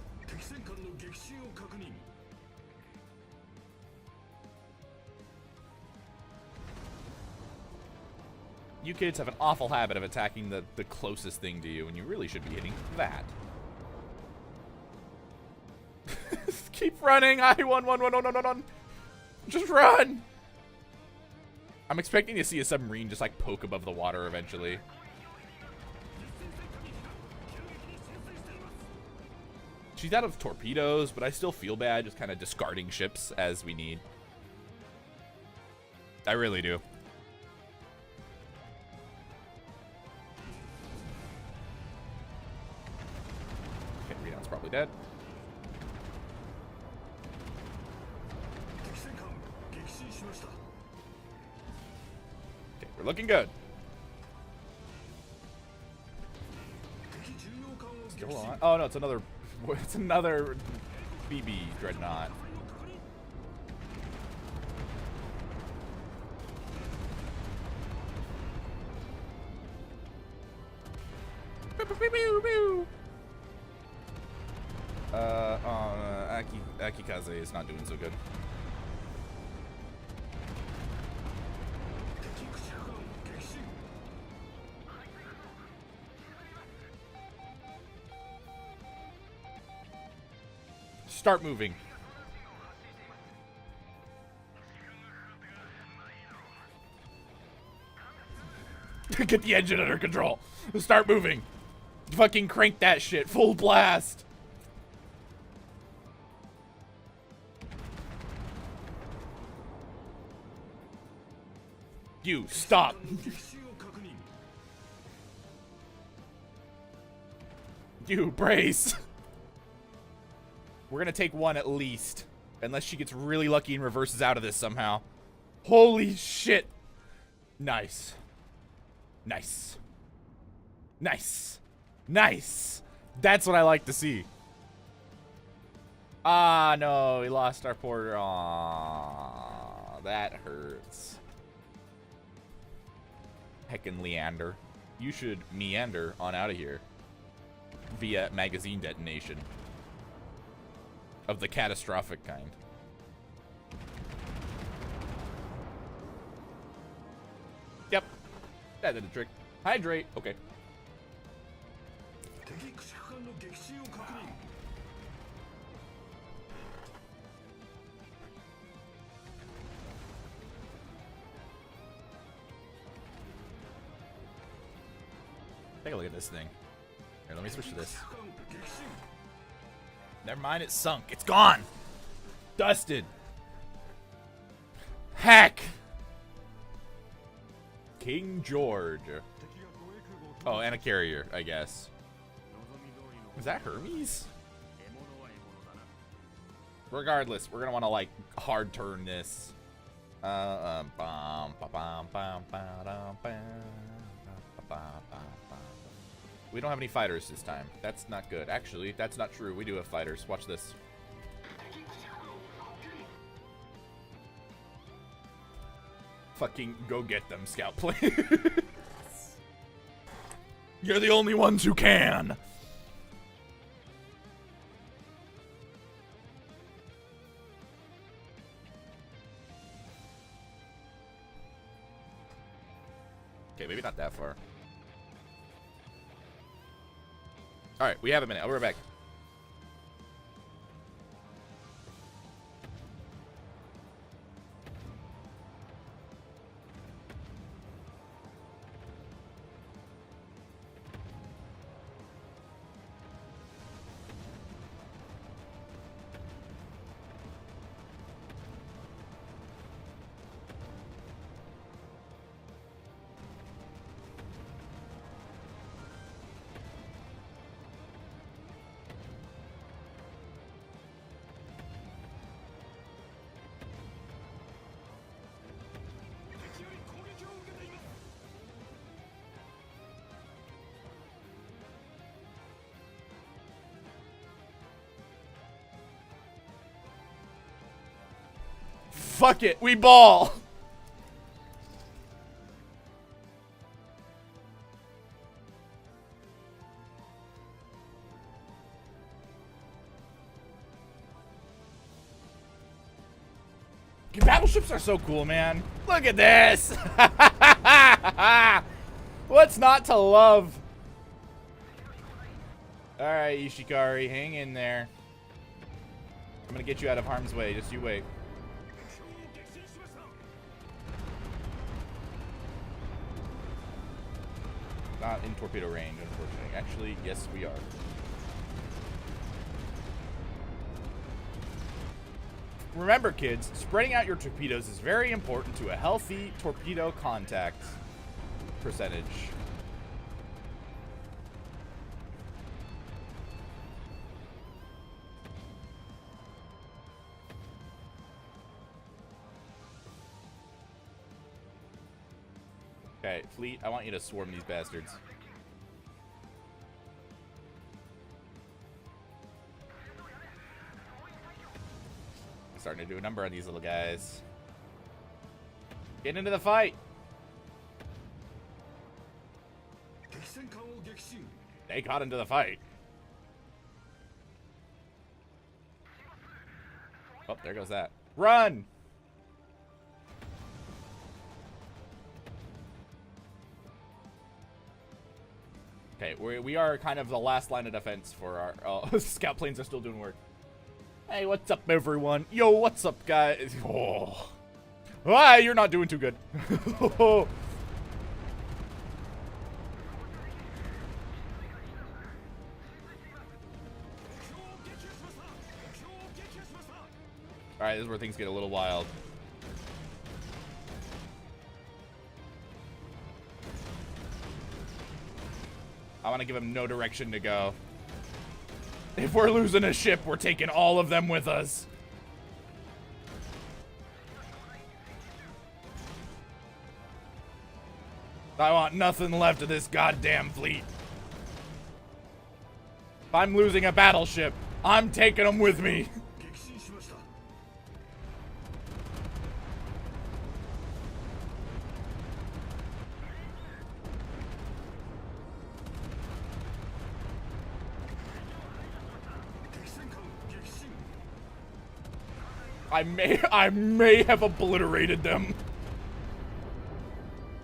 You kids have an awful habit of attacking the closest thing to you, and you really should be hitting that. Keep running! I-1-1-1-1-1-1! Just run! I'm expecting to see a submarine just like poke above the water eventually. She's out of torpedoes, but I still feel bad just kind of discarding ships as we need. I really do. Okay, Renown's probably dead. Okay, we're looking good. Still on. Oh no, it's another BB dreadnought. Akikaze is not doing so good. Start moving. Get the engine under control. Start moving. Fucking crank that shit. Full blast. You, stop. You, brace. We're gonna take one at least. Unless she gets really lucky and reverses out of this somehow. Holy shit. Nice. Nice. Nice. Nice. That's what I like to see. Ah, no. We lost our porter. Aww. That hurts. Heckin' Leander. You should meander on out of here. Via magazine detonation. Of the catastrophic kind. Yep. That did the trick. Hydrate. Okay. Take a look at this thing. Here, let me switch to this. Never mind, it's sunk. It's gone. Dusted. Heck. King George. Oh, and a carrier, I guess. Is that Hermes? Regardless, we're gonna want to like hard turn this. We don't have any fighters this time. That's not good. Actually, that's not true. We do have fighters. Watch this. Fucking go get them, scout planes. You're the only ones who can. Okay, maybe not that far. Alright, we have a minute. I'll be right back. fuck it. We ball. Battleships are so cool, man. Look at this. What's not to love? All right, Ishikari, hang in there. I'm gonna get you out of harm's way. Just you wait. Not in torpedo range, unfortunately. Actually, yes, we are. Remember, kids, spreading out your torpedoes is very important to a healthy torpedo contact percentage. Okay, fleet, I want you to swarm these bastards. Starting to do a number on these little guys. Get into the fight. They got into the fight. Oh, there goes that. Run! Okay, we are kind of the last line of defense for our... Oh, scout planes are still doing work. Hey, what's up, everyone? Yo, what's up, guys? Oh. Ah, you're not doing too good. Alright, this is where things get a little wild. I want to give him no direction to go. If we're losing a ship, we're taking all of them with us. I want nothing left of this goddamn fleet. If I'm losing a battleship, I'm taking them with me. I may have obliterated them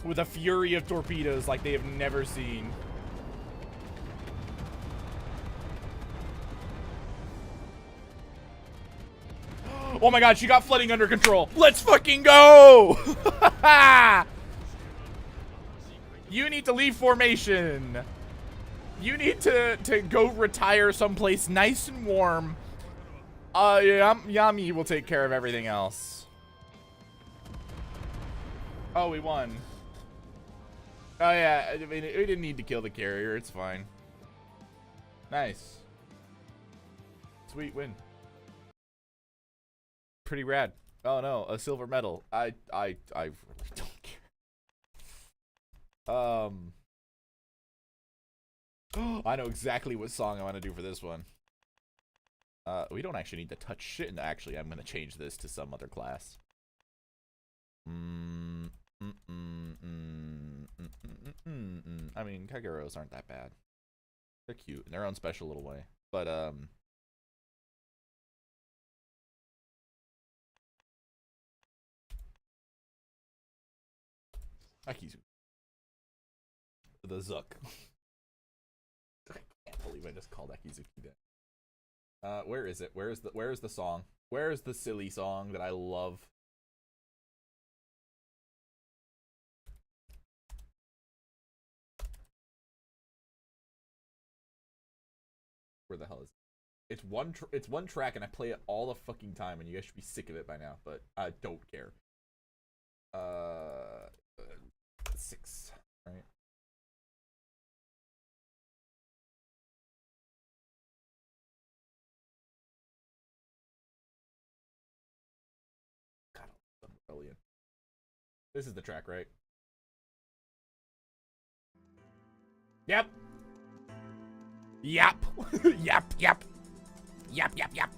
with a fury of torpedoes like they have never seen. Oh my god, she got flooding under control. Let's fucking go! You need to leave formation. You need to go retire someplace nice and warm. Yami will take care of everything else. Oh, we won. Oh yeah, I mean, we didn't need to kill the carrier. It's fine. Nice. Sweet win. Pretty rad. Oh no, a silver medal. I really don't care. I know exactly what song I want to do for this one. We don't actually need to touch shit. And actually, I'm gonna change this to some other class. I mean, Kageros aren't that bad. They're cute in their own special little way. But Akizu. The Zook. I can't believe I just called Akizuki that. Where is it? Where is the song? Where is the silly song that I love? Where the hell is it? It's one track and I play it all the fucking time and you guys should be sick of it by now, but I don't care. 6, right? Rebellion. This is the track, right? Yep. Yep. Yep. Yep. Yep. Yep. Yep.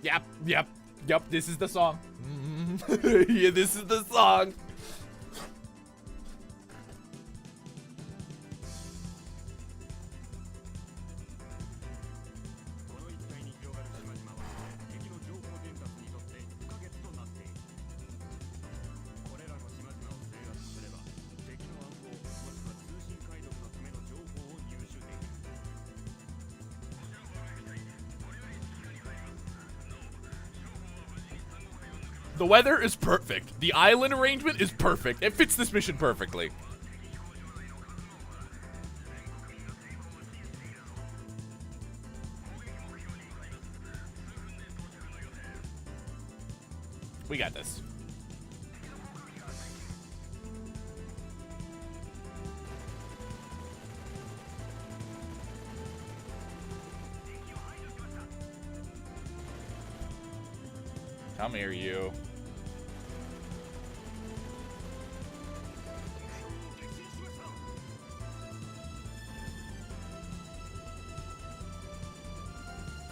Yep, this is the song. Yeah, this is the song. The weather is perfect. The island arrangement is perfect. It fits this mission perfectly. We got this. Come here, you.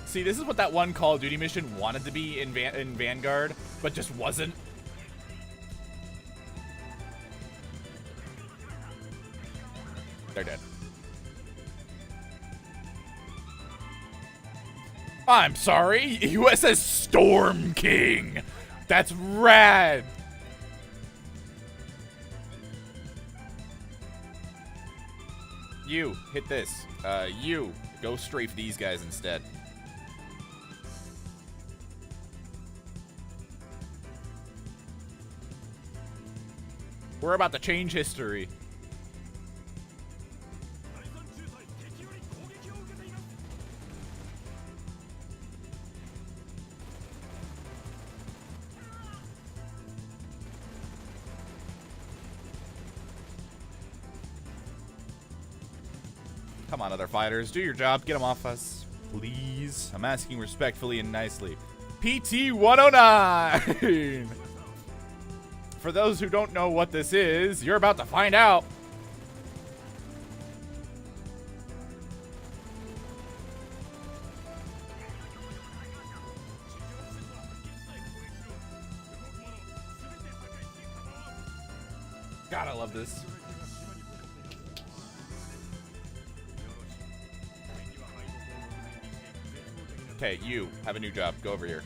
See, this is what that one Call of Duty mission wanted to be in Vanguard, but just wasn't. They're dead. I'm sorry, USS Storm King. That's rad. You, hit this. You, go strafe these guys instead. We're about to change history. Come on, other fighters. Do your job. Get them off us. Please. I'm asking respectfully and nicely. PT 109! For those who don't know what this is, you're about to find out. God, I love this. Okay, you have a new job. Go over here.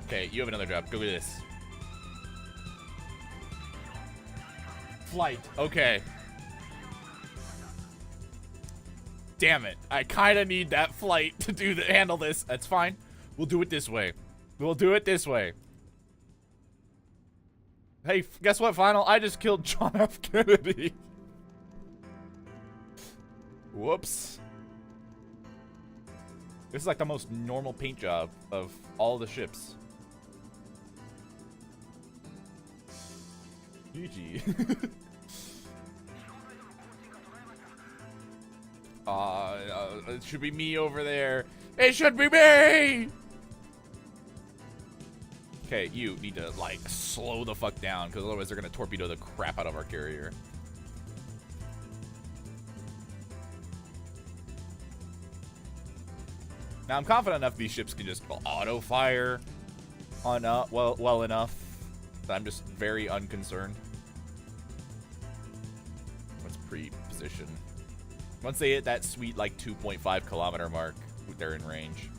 Okay, you have another job. Go do this. Flight. Okay. Damn it. I kind of need that flight to handle this. That's fine. We'll do it this way. We'll do it this way. Hey, guess what, Final? I just killed John F. Kennedy. Whoops. This is like the most normal paint job of all the ships. GG. It should be me over there. It should be me! Okay, you need to, like, slow the fuck down, because otherwise they're going to torpedo the crap out of our carrier. Now, I'm confident enough these ships can just auto-fire on well enough that I'm just very unconcerned. Let's pre-position. Once they hit that sweet, like, 2.5 kilometer mark, they're in range.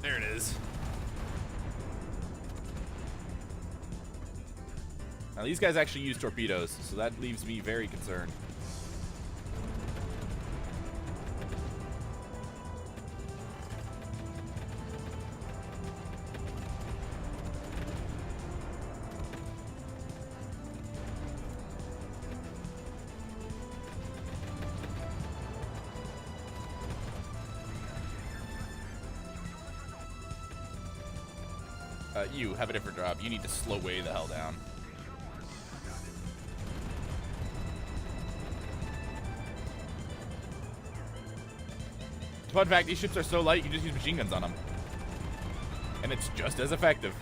There it is. Now, these guys actually use torpedoes, so that leaves me very concerned. You have a different job. You need to slow way the hell down. Fun fact, these ships are so light, you can just use machine guns on them. And it's just as effective.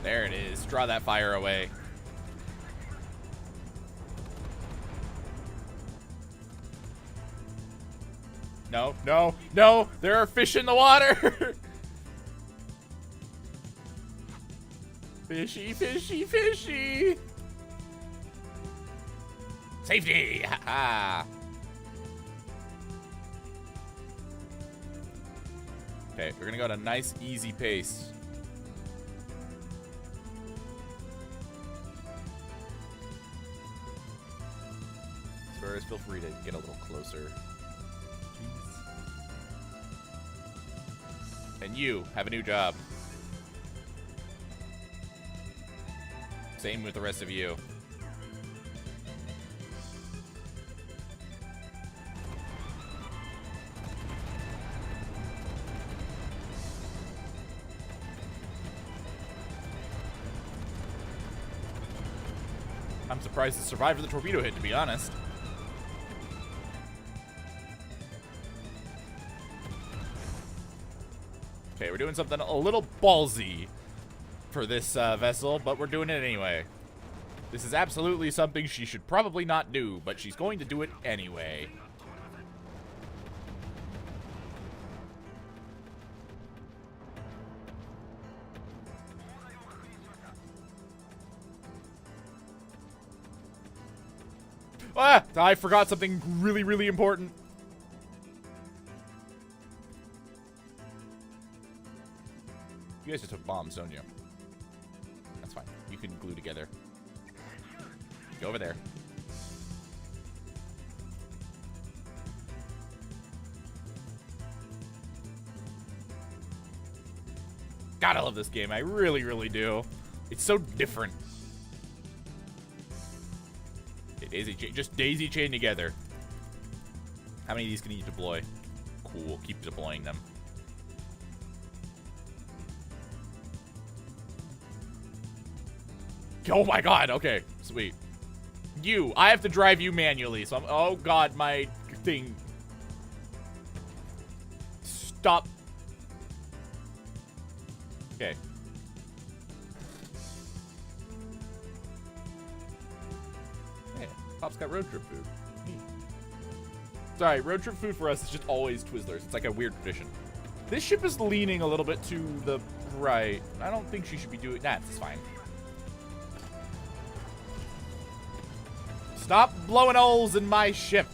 There it is. Draw that fire away. No, no, no! There are fish in the water! Fishy, fishy, fishy! Safety! Ha ha! Okay, we're gonna go at a nice, easy pace. Spurs, feel free to get a little closer. And you have a new job. Same with the rest of you. I'm surprised it survived the torpedo hit, to be honest. Okay, we're doing something a little ballsy for this vessel, but we're doing it anyway. This is absolutely something she should probably not do, but she's going to do it anyway. Ah! I forgot something really, really important. You guys just took bombs, don't you? That's fine. You can glue together. Go over there. God, I love this game. I really, really do. It's so different. Okay, daisy chain. Just daisy chain together. How many of these can you deploy? Cool. Keep deploying them. Oh my god, okay, sweet. I have to drive you manually, so I'm, oh god, my thing. Stop. Okay. Hey, Pop's got road trip food. Neat. Sorry, road trip food for us is just always Twizzlers. It's like a weird tradition. This ship is leaning a little bit to the right. I don't think she should be doing that. It's fine. Stop blowing holes in my ship.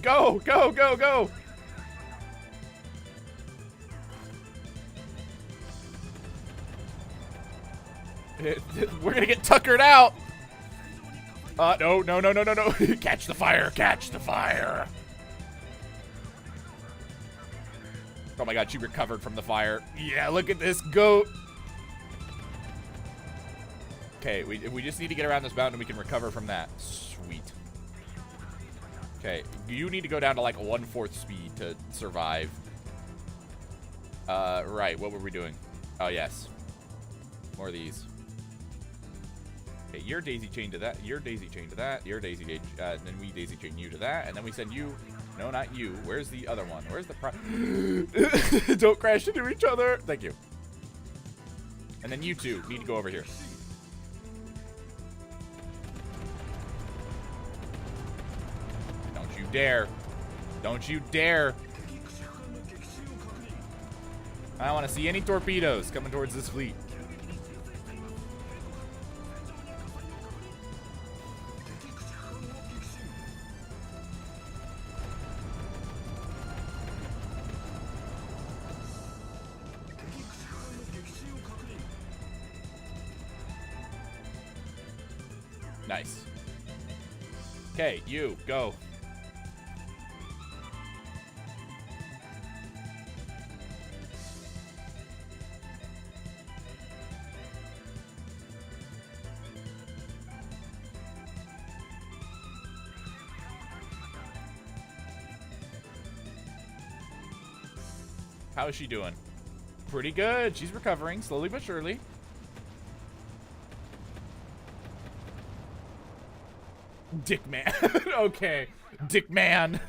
Go, go, go, go. We're gonna get tuckered out. No, no, no, no, no, no. Catch the fire, catch the fire. Oh my god, she recovered from the fire. Yeah, look at this goat. Okay, we just need to get around this mountain and we can recover from that. Sweet. Okay, you need to go down to like 1/4 speed to survive. Right, what were we doing? Oh, yes. More of these. Okay, you're daisy chained to that, you're daisy chained to that, you're daisy chained, and then we daisy chain you to that, and then we send you. No, not you. Where's the other one? Where's the Don't crash into each other. Thank you. And then you two need to go over here. Don't you dare. Don't you dare. I don't want to see any torpedoes coming towards this fleet. Nice. Okay, you, go. How is she doing? Pretty good. She's recovering, slowly but surely. Dick man. Okay. Dick man.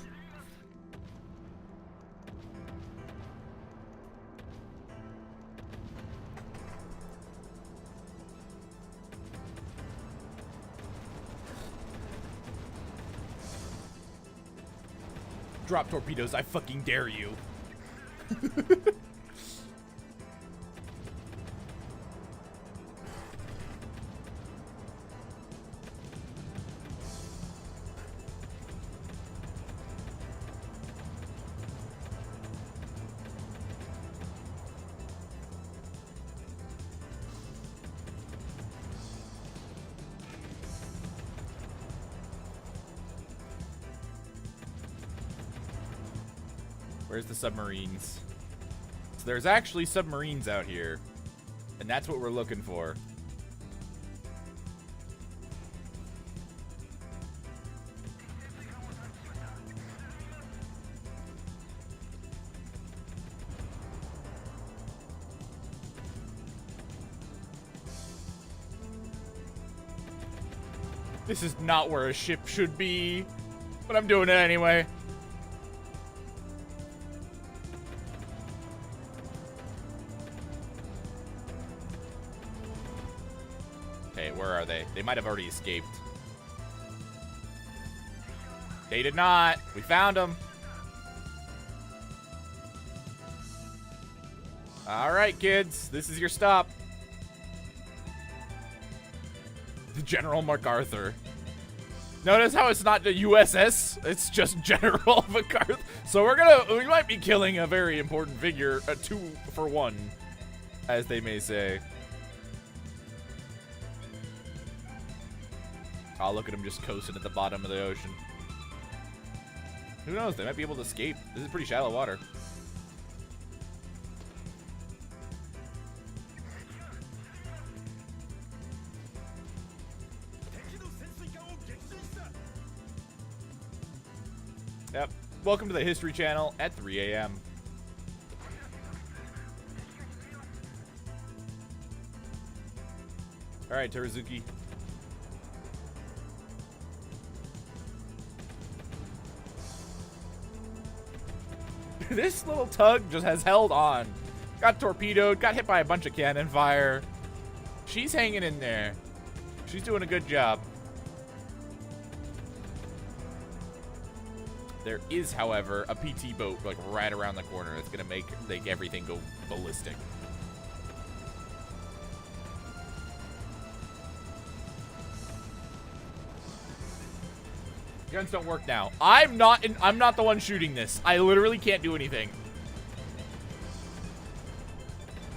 Drop torpedoes, I fucking dare you. Where's the submarines? So there's actually submarines out here. And that's what we're looking for. This is not where a ship should be, but I'm doing it anyway. Where are they? They might have already escaped. They did not. We found them. All right, kids. This is your stop. The General MacArthur. Notice how it's not the USS. It's just General MacArthur. So we might be killing a very important figure, a 2 for 1, as they may say. Oh, look at him just coasting at the bottom of the ocean. Who knows? They might be able to escape. This is pretty shallow water. Yep. Welcome to the History Channel at 3 a.m. All right, Teruzuki. This little tug just has held on. Got torpedoed, got hit by a bunch of cannon fire. She's hanging in there. She's doing a good job. There is, however, a PT boat like right around the corner that's gonna make everything go ballistic. Guns don't work now. I'm not the one shooting this. I literally can't do anything.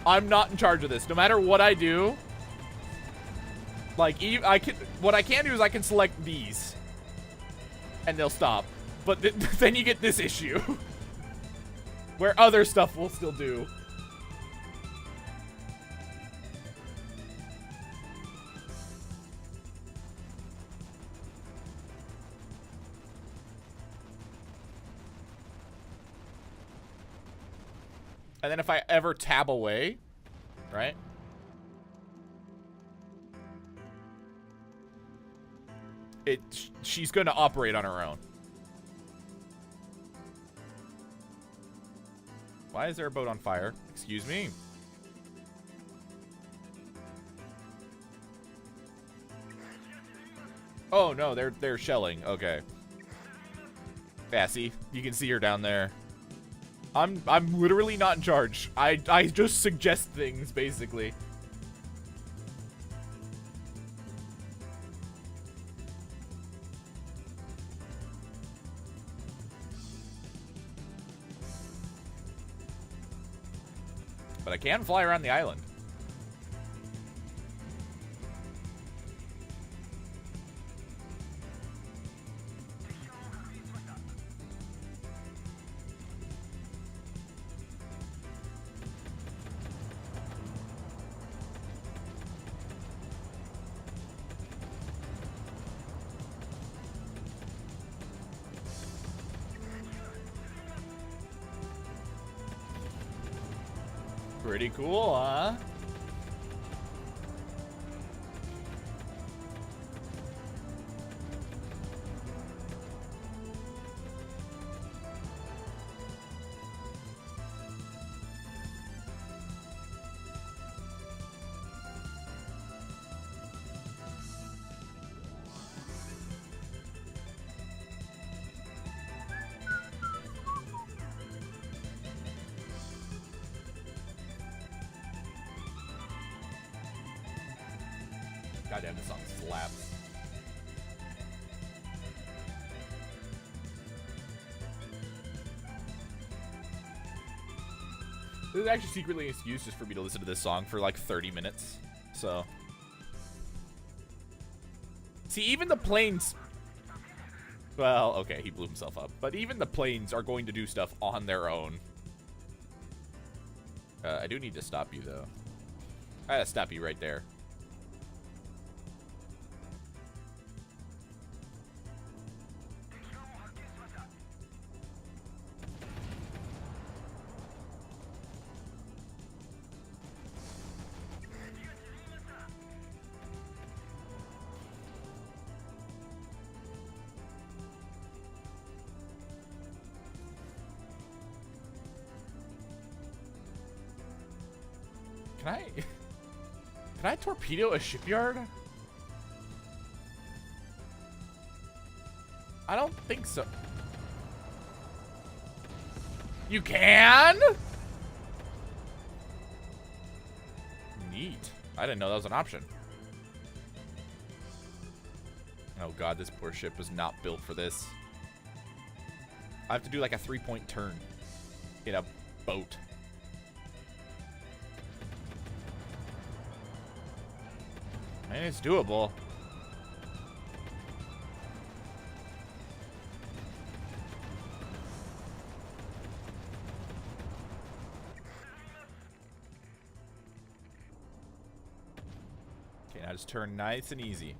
I'm not in charge of this. No matter what I do, like what I can do is I can select these, and they'll stop. But then you get this issue, where other stuff will still do. And then if I ever tab away, right? She's going to operate on her own. Why is there a boat on fire? Excuse me. Oh no, they're shelling. Okay. Yeah, see, you can see her down there. I'm literally not in charge. I just suggest things, basically. But I can fly around the island. Pretty cool, huh? Goddamn, this song slaps. This is actually secretly an excuse just for me to listen to this song for like 30 minutes. So. See, even the planes... Well, okay, he blew himself up. But even the planes are going to do stuff on their own. I do need to stop you, though. I gotta stop you right there. Can I torpedo a shipyard? I don't think so. You can? Neat. I didn't know that was an option. Oh god, this poor ship was not built for this. I have to do like a 3-point turn in a boat. And it's doable. Okay, now just turn nice and easy.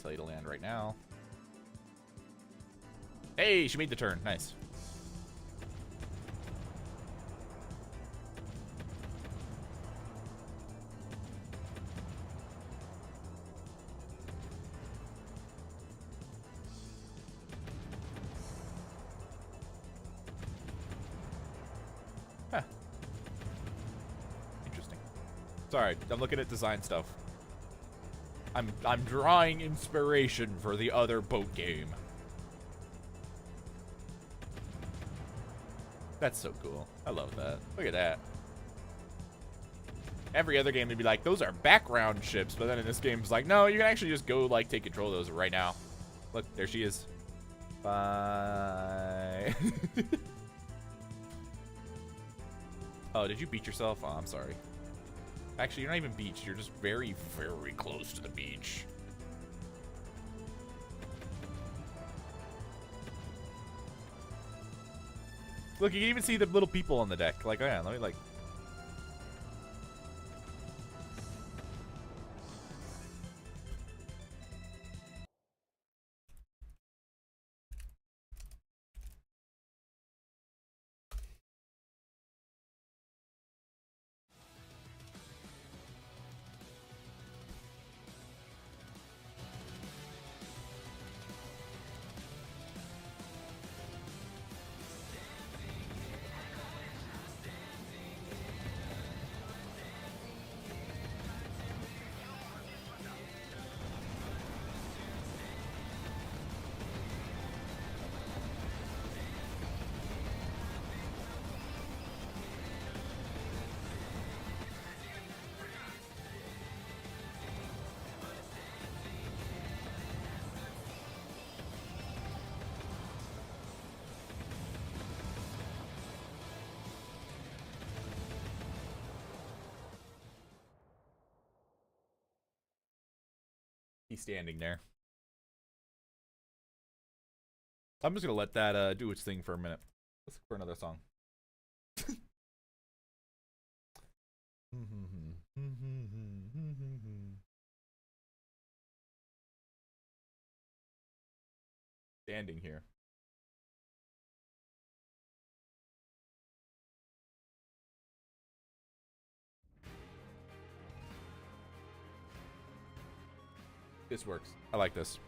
Tell you to land right now. Hey, she made the turn. Nice. Huh. Interesting. Sorry, I'm looking at design stuff. I'm drawing inspiration for the other boat game. That's so cool. I love that. Look at that. Every other game would be like, those are background ships, but then in this game it's like, no, you can actually just go like take control of those right now. Look, there she is. Bye. Oh, did you beat yourself? Oh, I'm sorry. Actually, you're not even beached. You're just very, very close to the beach. Look, you can even see the little people on the deck. Like, oh yeah, let me like... He's standing there. I'm just gonna let that do its thing for a minute. Let's look for another song. Standing here. This works. I like this.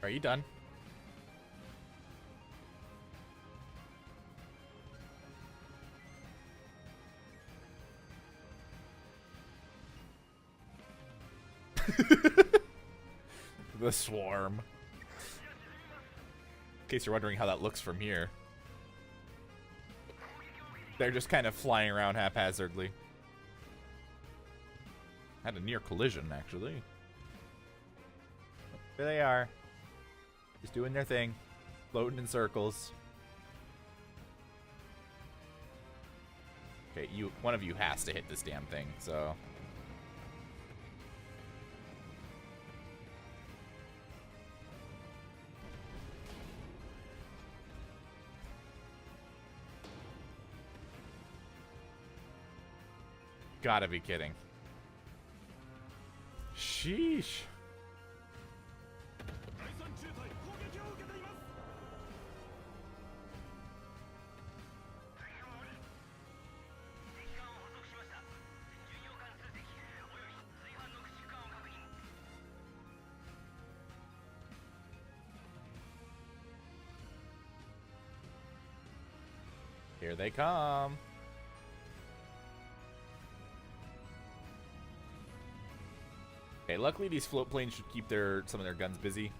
Are you done? The swarm. In case you're wondering how that looks from here. They're just kind of flying around haphazardly. Had a near collision, actually. There they are. Just doing their thing. Floating in circles. Okay, one of you has to hit this damn thing, so... Gotta be kidding. Sheesh. Here they come. Okay, luckily these float planes should keep some of their guns busy.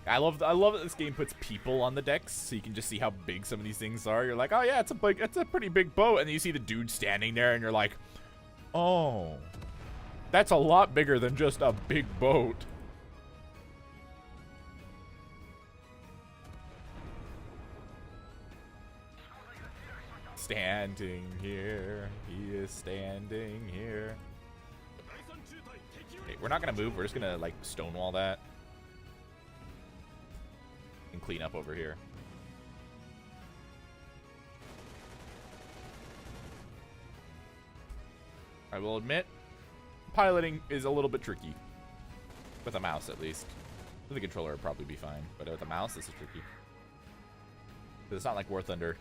I love that this game puts people on the decks, so you can just see how big some of these things are. You're like, oh yeah, it's a pretty big boat, and then you see the dude standing there, and you're like, oh, that's a lot bigger than just a big boat. Standing here, he is standing here. Okay, we're not gonna move. We're just gonna like stonewall that and clean up over here. I will admit, piloting is a little bit tricky with a mouse, at least. With a controller, it'd probably be fine, but with a mouse, this is tricky. It's not like War Thunder,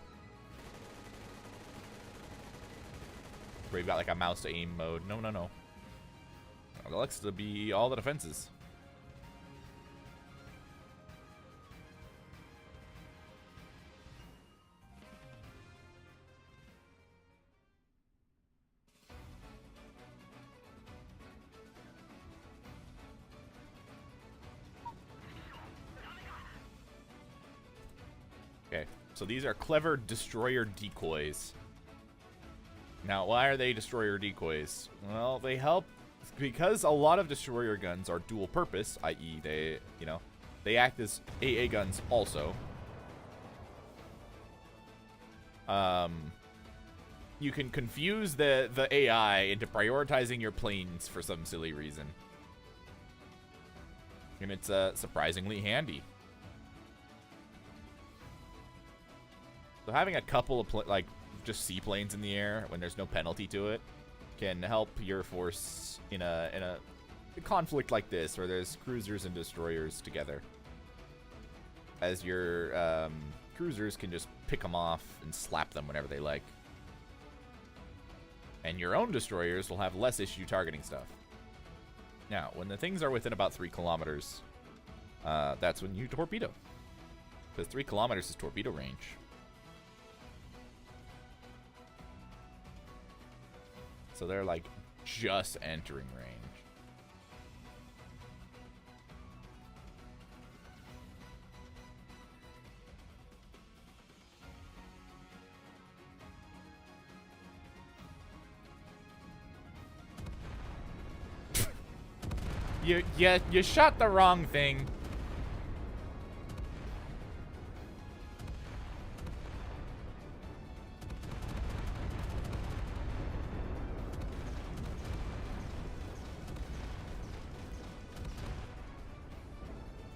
where you've got like a mouse to aim mode. No, no, no. It likes to be all the defenses. Okay, so these are clever destroyer decoys. Now, why are they destroyer decoys? Well, they help because a lot of destroyer guns are dual purpose, i.e. they act as AA guns also. You can confuse the AI into prioritizing your planes for some silly reason. And it's surprisingly handy. So having a couple of just seaplanes in the air when there's no penalty to it can help your force in a conflict like this where there's cruisers and destroyers together, as your cruisers can just pick them off and slap them whenever they like, and your own destroyers will have less issue targeting stuff. Now, when the things are within about 3 kilometers, that's when you torpedo, because 3 kilometers is torpedo range. So they're like just entering range. You shot the wrong thing.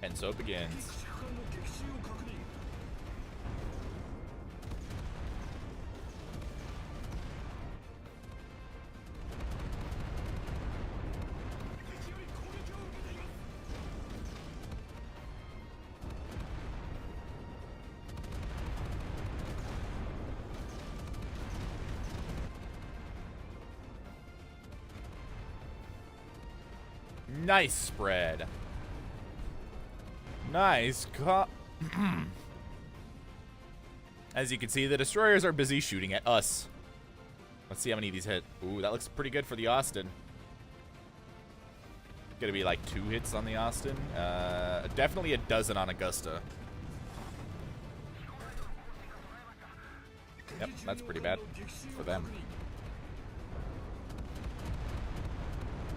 And so it begins. Nice spread. Nice As you can see, the destroyers are busy shooting at us. Let's see how many of these hit. Ooh, that looks pretty good for the Austin. Gonna be like 2 hits on the Austin. Definitely a dozen on Augusta. Yep, that's pretty bad for them.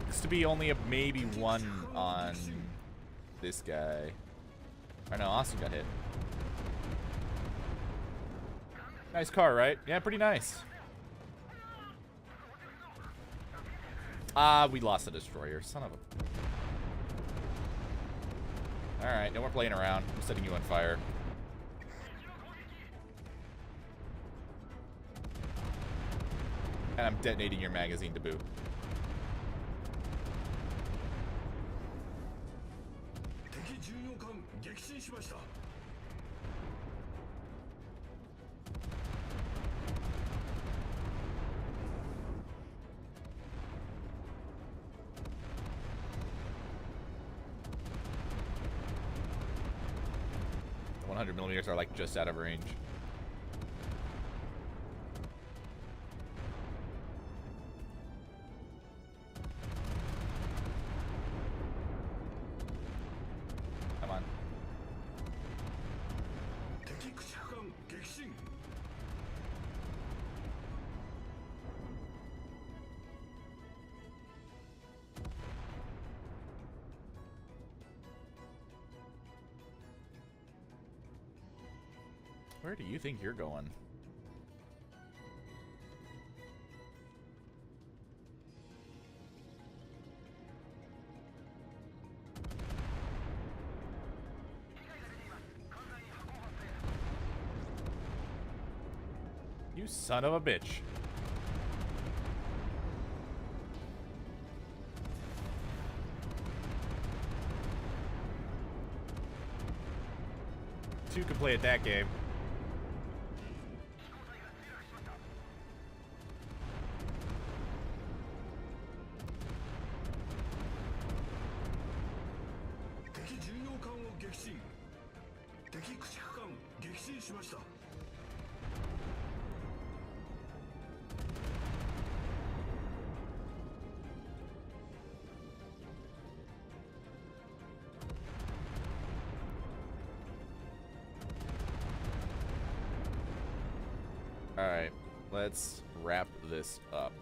Looks to be only maybe 1 on this guy. I know, Austin got hit. Nice car, right? Yeah, pretty nice. We lost a destroyer. Son of a... Alright, no more playing around. I'm setting you on fire. And I'm detonating your magazine to boot. The 100 millimeters are like just out of range. Come on. Where do you think you're going? You son of a bitch. Two can play at that game. Alright, let's wrap this up.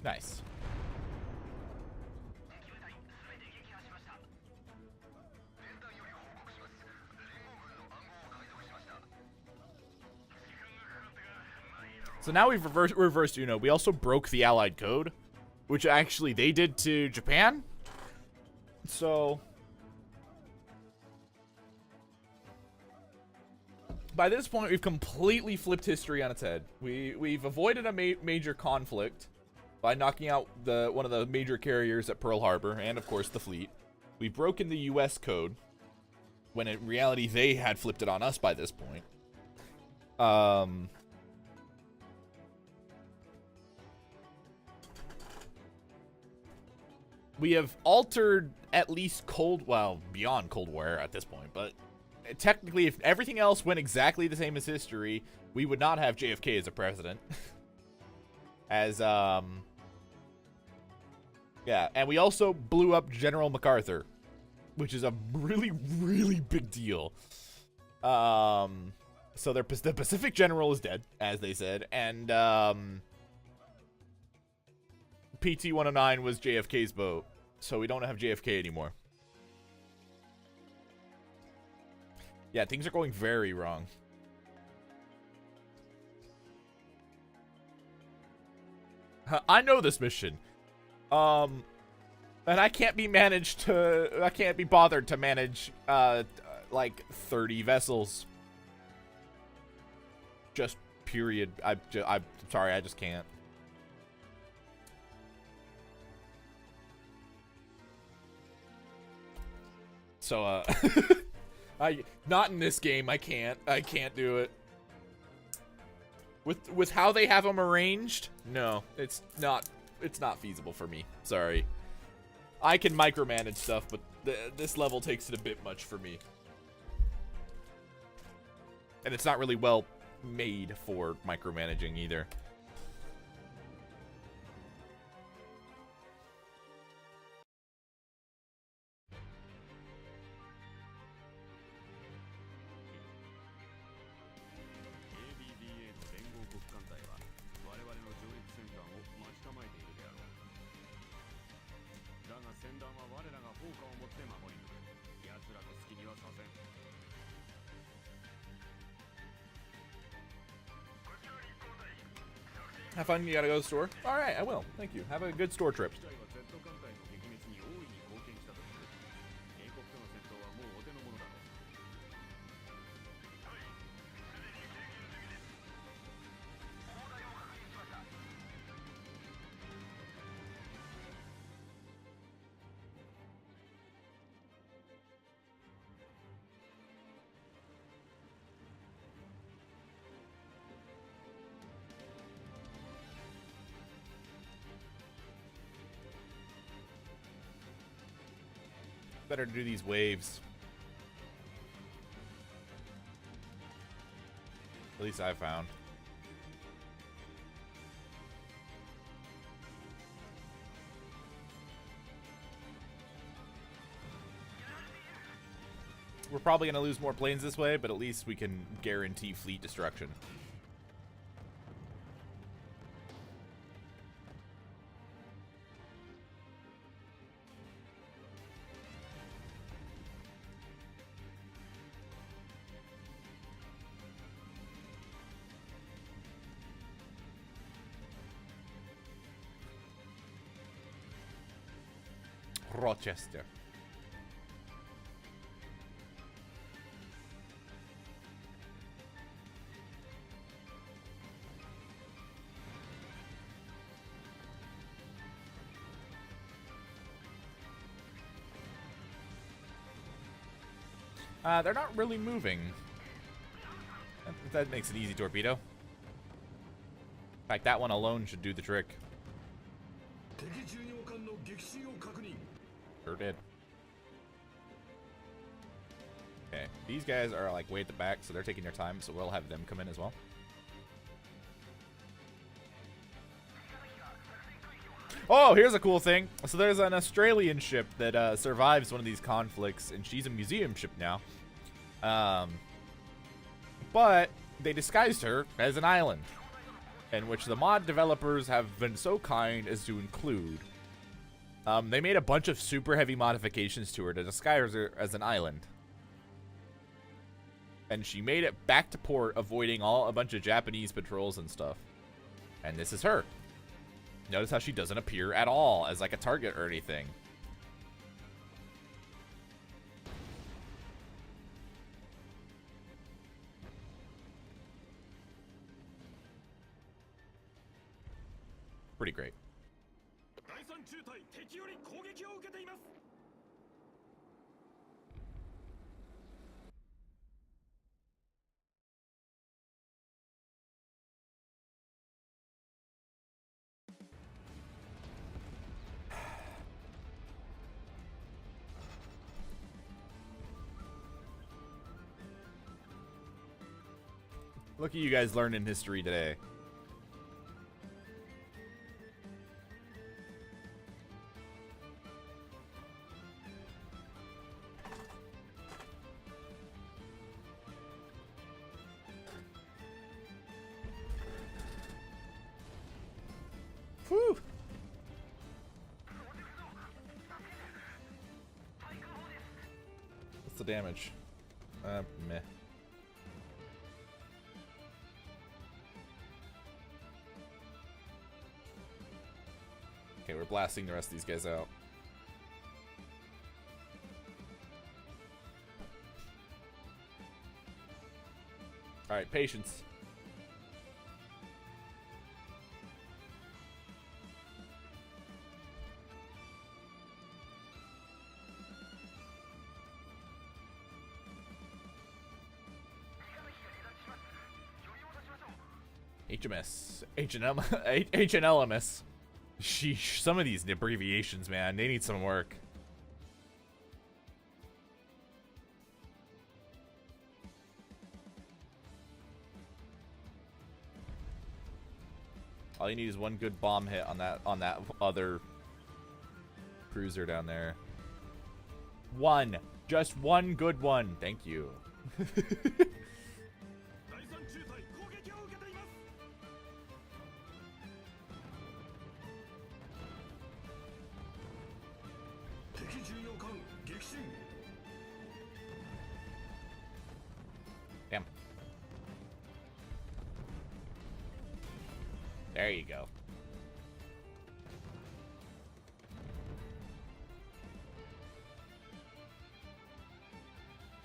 Nice. So now we've reversed Uno. We also broke the Allied code, which actually they did to Japan. So by this point, we've completely flipped history on its head. We've avoided a major conflict by knocking out one of the major carriers at Pearl Harbor, and of course the fleet. We've broken the U.S. code, when in reality they had flipped it on us by this point. We have altered at least beyond Cold War at this point, but technically if everything else went exactly the same as history, we would not have JFK as a president. Yeah, and we also blew up General MacArthur. which is a really, really big deal. So the Pacific General is dead, as they said, and PT-109 was JFK's boat, so we don't have JFK anymore. Yeah, things are going very wrong. I know this mission. And I can't be bothered to manage, like 30 vessels. Just period. I'm sorry, I just can't. So, not in this game. I can't do it. With how they have them arranged, no, it's not feasible for me. Sorry. I can micromanage stuff, but this level takes it a bit much for me. And it's not really well made for micromanaging either. Have fun, you gotta go to the store? Alright, I will. Thank you. Have a good store trip. Better to do these waves. At least I found. We're probably gonna lose more planes this way, but at least we can guarantee fleet destruction. Rochester. They're not really moving. That makes an easy torpedo. In fact, that one alone should do the trick. Sure did. Okay, these guys are like way at the back, so they're taking their time, so we'll have them come in as well. Oh, here's a cool thing. So there's an Australian ship that survives one of these conflicts, and she's a museum ship now. But they disguised her as an island, in which the mod developers have been so kind as to include. They made a bunch of super heavy modifications to her to disguise her as an island. And she made it back to port, avoiding a bunch of Japanese patrols and stuff. And this is her. Notice how she doesn't appear at all as like a target or anything. Pretty great. Look at you guys learning history today. Whew. What's the damage? Meh. Okay, we're blasting the rest of these guys out. Alright, patience. HMS. HNLMS. Sheesh, some of these abbreviations, man, they need some work. All you need is one good bomb hit on that other cruiser down there. One. Just one good one. Thank you. Damn. There you go.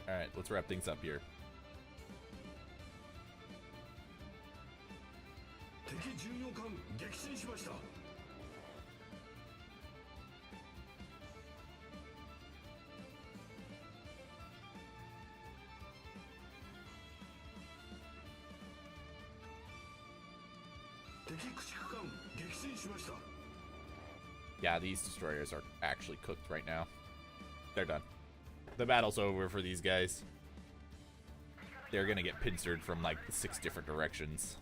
Alright, let's wrap things up here. Yeah, these destroyers are actually cooked right now. They're done. The battle's over for these guys. They're gonna get pincered from like 6 different directions.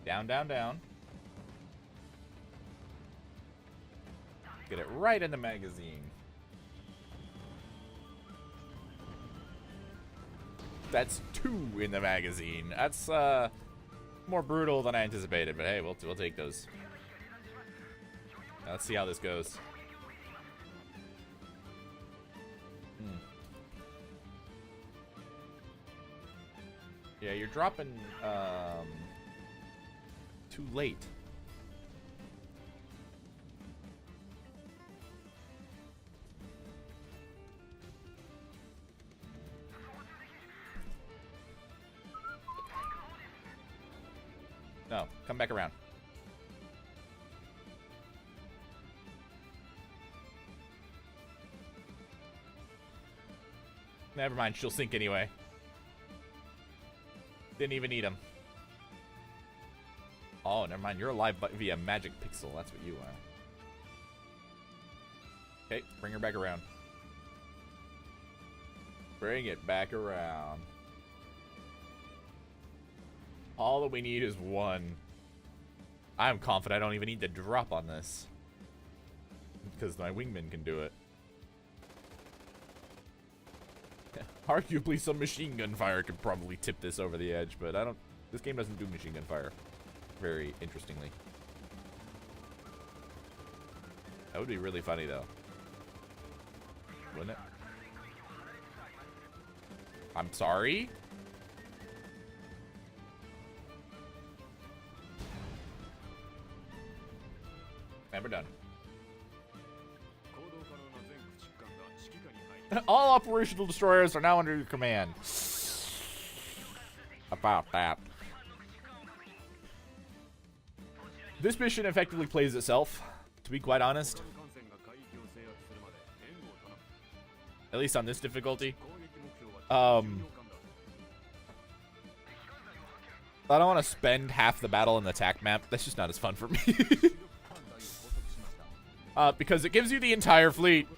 Down, down, down. Get it right in the magazine. That's 2 in the magazine. That's more brutal than I anticipated, but hey, we'll take those. Now let's see how this goes. Yeah, you're dropping too late. No, come back around. Never mind, she'll sink anyway. Didn't even need him. Oh, never mind. You're alive via magic pixel. That's what you are. Okay, bring her back around. Bring it back around. All that we need is 1. I'm confident I don't even need to drop on this. Because my wingman can do it. Arguably some machine gun fire could probably tip this over the edge, but I don't... This game doesn't do machine gun fire. Very interestingly. That would be really funny, though. Wouldn't it? I'm sorry? Never done. All operational destroyers are now under your command. About that. This mission effectively plays itself, to be quite honest. At least on this difficulty. I don't want to spend half the battle in the attack map. That's just not as fun for me. Because it gives you the entire fleet.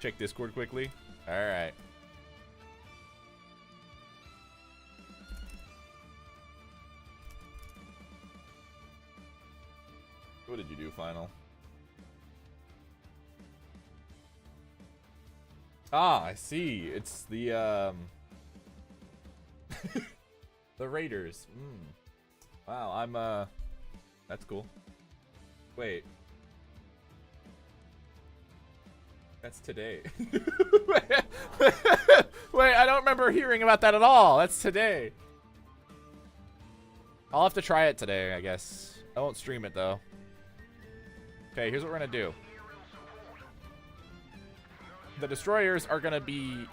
Check Discord quickly. Alright. What did you do, Final? Ah, I see. It's the the Raiders. Wow, I'm that's cool. Wait. That's today. Wait, I don't remember hearing about that at all. That's today. I'll have to try it today, I guess. I won't stream it though. Okay, here's what we're gonna do. The destroyers are gonna be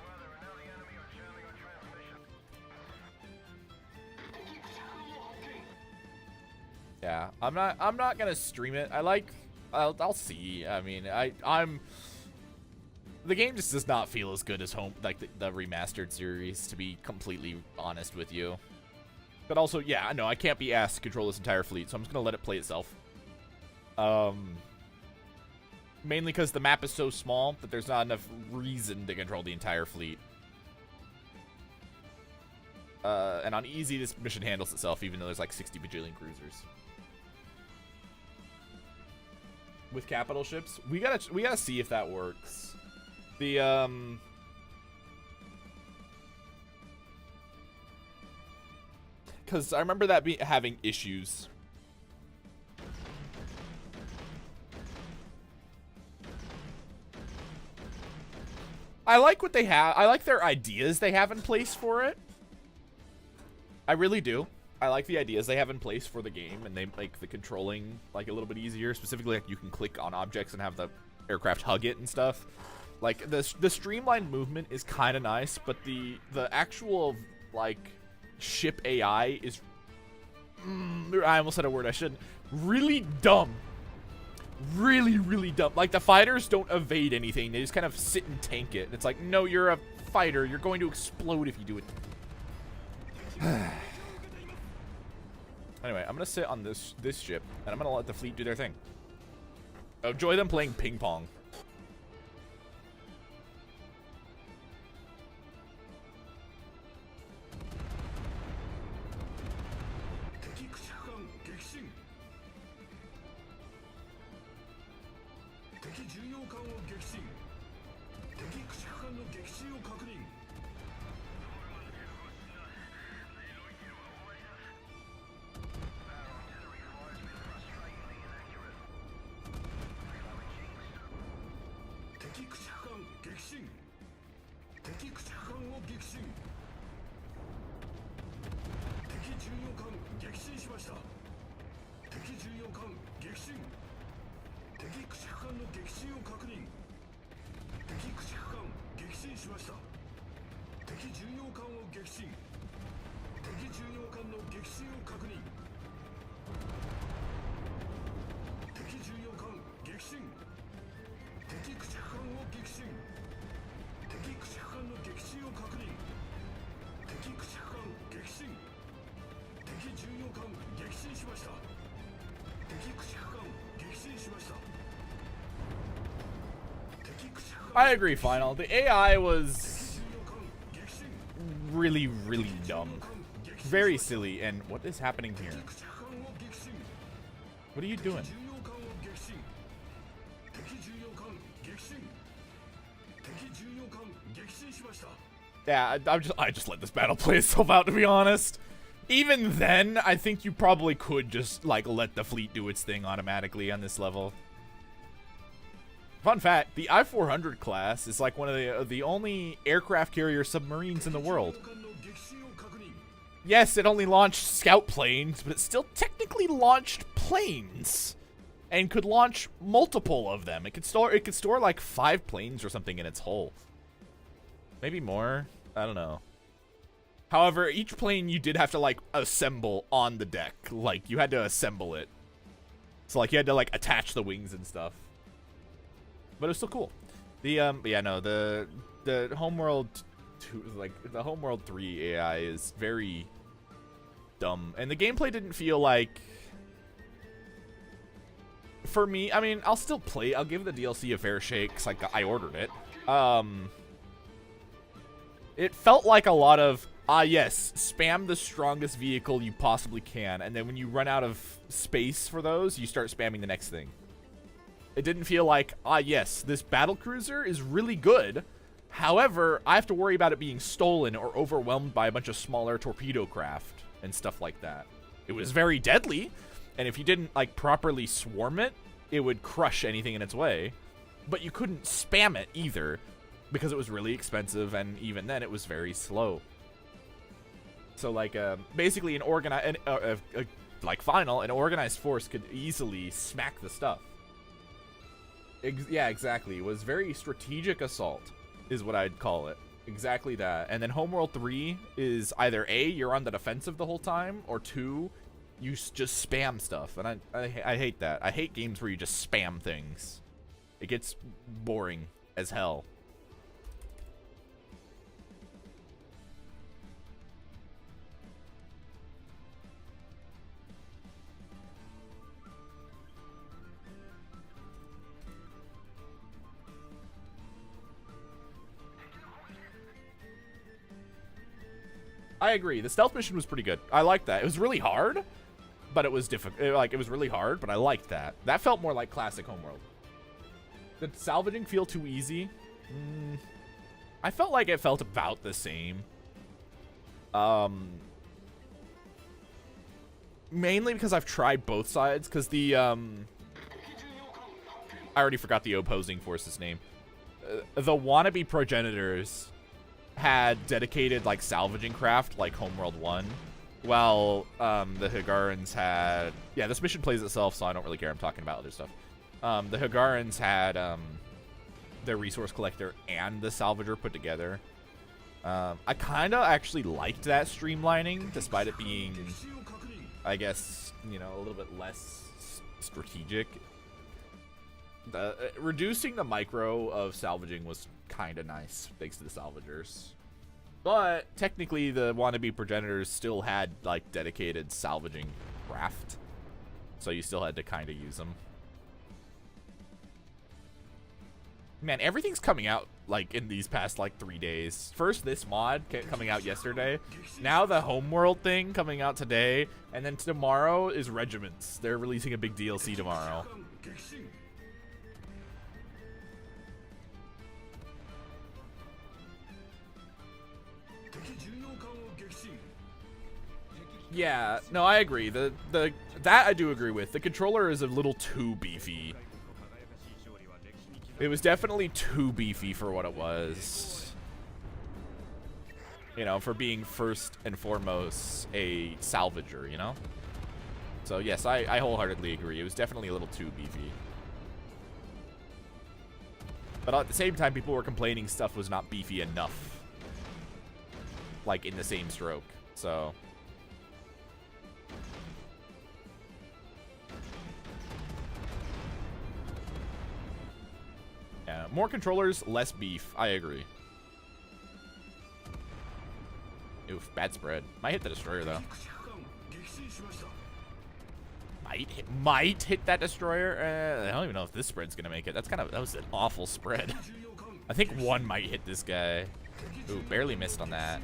yeah, I'm not gonna stream it. I'll see. I mean, I'm the game just does not feel as good as the remastered series, to be completely honest with you. But also, yeah, no, I can't be asked to control this entire fleet, so I'm just gonna let it play itself. Mainly because the map is so small that there's not enough reason to control the entire fleet. And on easy, this mission handles itself, even though there's like 60 bajillion cruisers. With capital ships, we gotta see if that works. The because I remember that having issues. I like what they have. I like their ideas they have in place for it. I really do. I like the ideas they have in place for the game, and they make the controlling like a little bit easier. Specifically, like you can click on objects and have the aircraft hug it and stuff. Like the streamlined movement is kind of nice, but the actual like ship AI is I almost said a word I shouldn't. Really dumb. Really, really dumb. Like the fighters don't evade anything. They just kind of sit and tank it. And it's like, no, you're a fighter. You're going to explode if you do it. Anyway, I'm gonna sit on this ship, and I'm gonna let the fleet do their thing. Enjoy them playing ping pong. I agree, Final. The AI was really, really dumb. Very silly. And what is happening here? What are you doing? Yeah, I just let this battle play itself out, to be honest. Even then, I think you probably could just like let the fleet do its thing automatically on this level. Fun fact, the I-400 class is like one of the only aircraft carrier submarines in the world. Yes, it only launched scout planes, but it still technically launched planes. And could launch multiple of them. It could store like 5 planes or something in its hull. Maybe more. I don't know. However, each plane you did have to like assemble on the deck. Like you had to assemble it. So like you had to like attach the wings and stuff. But it was still cool. The yeah, no, the Homeworld 2, like the Homeworld 3 AI is very dumb, and the gameplay didn't feel like, for me, I mean, I'll still play. I'll give the DLC a fair shake, 'cause like I ordered it. It felt like a lot of yes, spam the strongest vehicle you possibly can, and then when you run out of space for those, you start spamming the next thing. It didn't feel like, yes, this battle cruiser is really good, However, I have to worry about it being stolen or overwhelmed by a bunch of smaller torpedo craft and stuff like that. It was very deadly, and if you didn't like properly swarm it, it would crush anything in its way. But you couldn't spam it either, because it was really expensive, and even then it was very slow. So like basically an organized an organized force could easily smack the stuff. Yeah, exactly. It was very strategic assault is what I'd call it. Exactly that. And then Homeworld 3 is either A, you're on the defensive the whole time, or 2, you just spam stuff. And I hate that. I hate games where you just spam things. It gets boring as hell. I agree. The stealth mission was pretty good. I liked that. It was really hard, but it was difficult. Like, it was really hard, but I liked that. That felt more like classic Homeworld. Did salvaging feel too easy? I felt like it felt about the same. Mainly because I've tried both sides, because the, I already forgot the opposing force's name. The wannabe progenitors had dedicated like salvaging craft like Homeworld 1, while the Higarans had, yeah, this mission plays itself, so I don't really care. I'm talking about other stuff. The Higarans had their resource collector and the salvager put together. I kind of actually liked that streamlining, despite it being, I guess, you know, a little bit less strategic. Reducing the micro of salvaging was kind of nice, thanks to the salvagers. But technically, the wannabe progenitors still had like dedicated salvaging craft, so you still had to kind of use them. Man, everything's coming out like in these past like 3 days. First, this mod coming out yesterday. Now the Homeworld thing coming out today, and then tomorrow is Regiments. They're releasing a big DLC tomorrow. Yeah, no, I agree. That I do agree with. The controller is a little too beefy. It was definitely too beefy for what it was. You know, for being first and foremost a salvager, you know? So yes, I wholeheartedly agree. It was definitely a little too beefy. But at the same time, people were complaining stuff was not beefy enough. Like in the same stroke, so. Yeah, more controllers, less beef. I agree. Oof, bad spread. Might hit the destroyer though. Might hit that destroyer. I don't even know if this spread's gonna make it. That was an awful spread. I think one might hit this guy. Ooh, barely missed on that.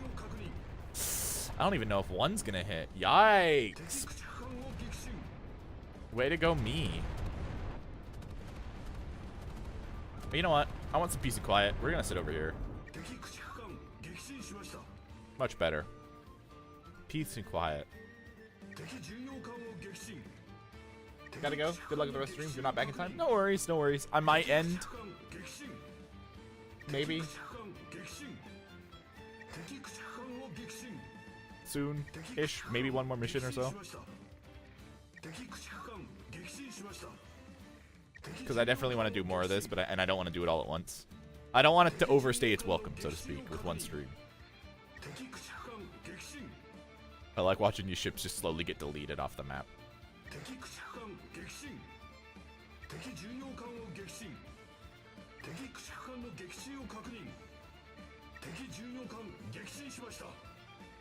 I don't even know if one's gonna hit. Yikes. Way to go, me. But you know what? I want some peace and quiet. We're gonna sit over here. Much better. Peace and quiet. Gotta go. Good luck with the rest of the stream. You're not back in time? No worries, no worries. I might end. Maybe. Soon-ish. Maybe one more mission or so. Because I definitely want to do more of this, but I don't want to do it all at once. I don't want it to overstay its welcome, so to speak, with one stream. I like watching these ships just slowly get deleted off the map.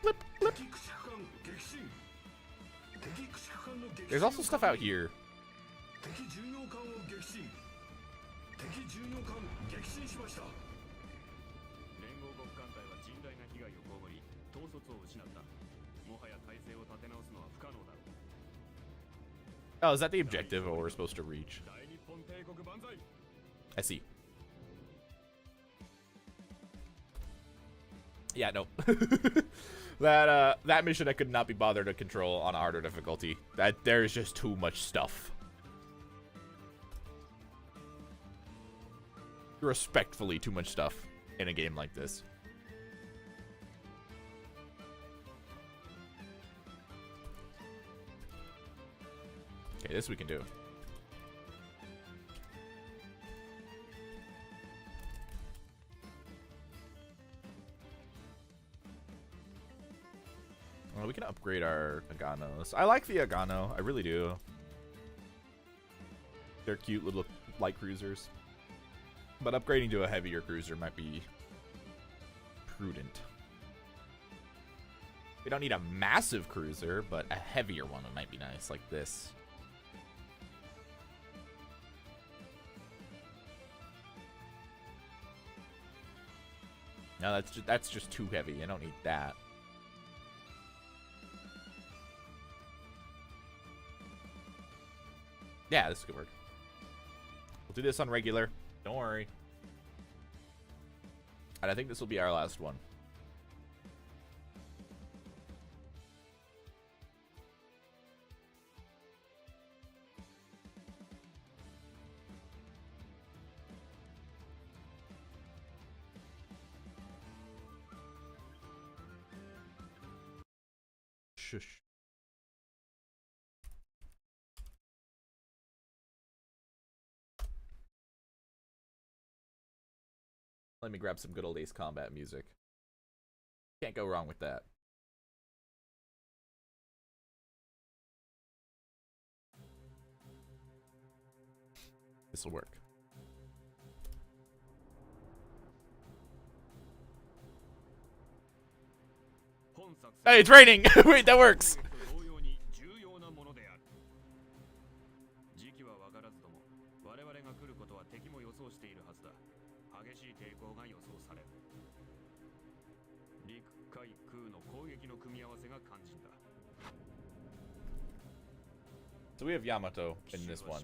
Blip, blip. There's also stuff out here. Oh, is that the objective or we're supposed to reach? I see. Yeah, no. That mission I could not be bothered to control on a harder difficulty. There's just too much stuff. Respectfully, too much stuff in a game like this. Okay, this we can do. Well, we can upgrade our Aganos. I like the Agano. I really do. They're cute little light cruisers. But upgrading to a heavier cruiser might be prudent. We don't need a massive cruiser, but a heavier one might be nice, like this. No, that's just too heavy. I don't need that. Yeah, this could work. We'll do this on regular. Don't worry. And I think this will be our last one. Shush. Let me grab some good old Ace Combat music. Can't go wrong with that. This'll work. Hey, it's raining! Wait, that works! So we have Yamato in this one.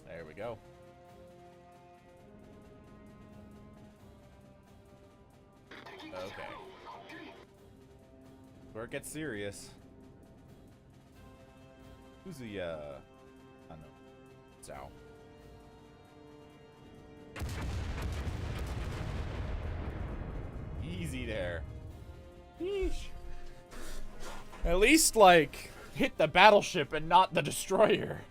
There we go. Okay. Where it gets serious. Who's the, I don't know. Zhao. Easy there. Yeesh. At least, like, hit the battleship and not the destroyer.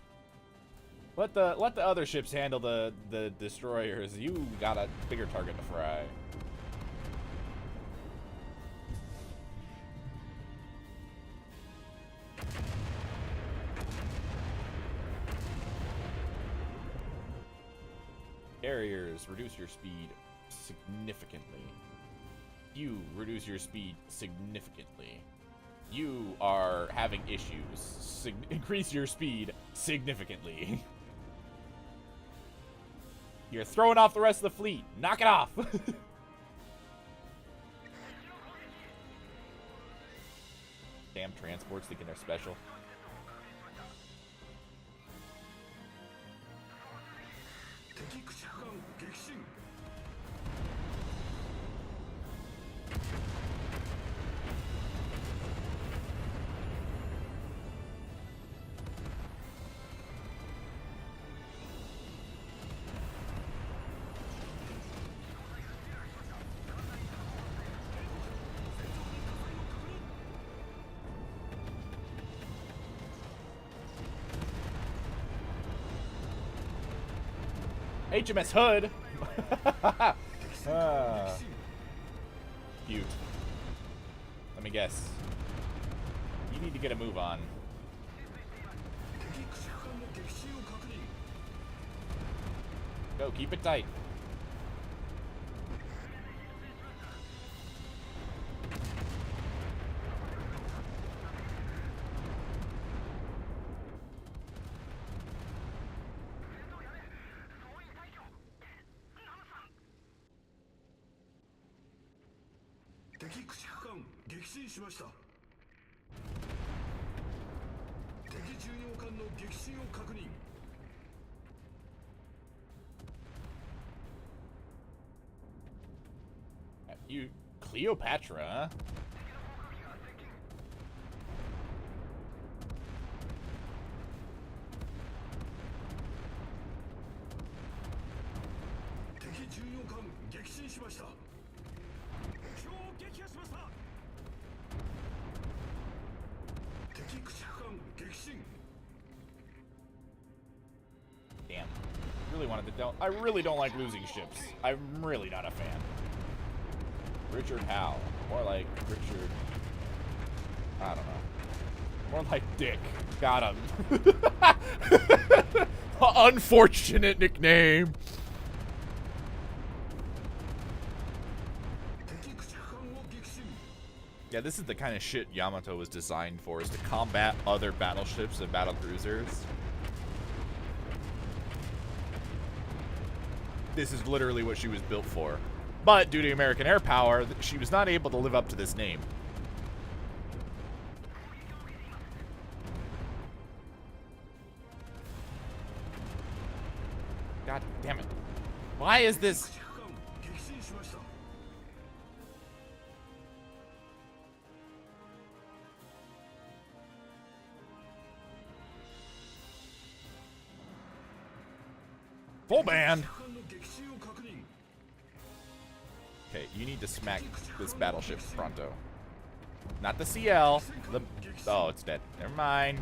Let the other ships handle the destroyers. You got a bigger target to fry. Carriers, reduce your speed significantly. You reduce your speed significantly. You are having issues. Increase your speed significantly. You're throwing off the rest of the fleet. Knock it off. Damn. damn transports thinking they're special. HMS Hood. Cute. Let me guess. You need to get a move on. Go, keep it tight. You Cleopatra, huh? Damn. I really don't like losing ships. I'm really not a fan. Richard Howe. More like Richard... I don't know. More like Dick. Got him. Unfortunate nickname. Yeah, this is the kind of shit Yamato was designed for, is to combat other battleships and battle cruisers. This is literally what she was built for. But due to American air power, she was not able to live up to this name. God damn it. Why is this? Full band. Okay, you need to smack this battleship pronto. Not the CL. The oh, it's dead. Never mind.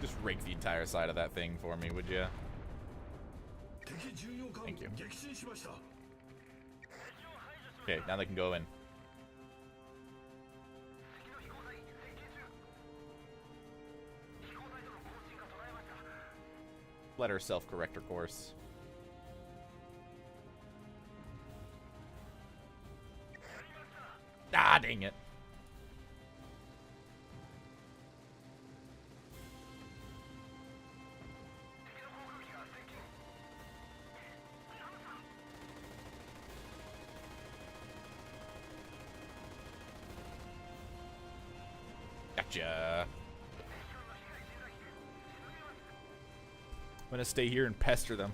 Just rake the entire side of that thing for me, would you? Thank you. Okay, now they can go in. Let her self-correct her course. Ah, dang it. Gotcha. I'm gonna stay here and pester them.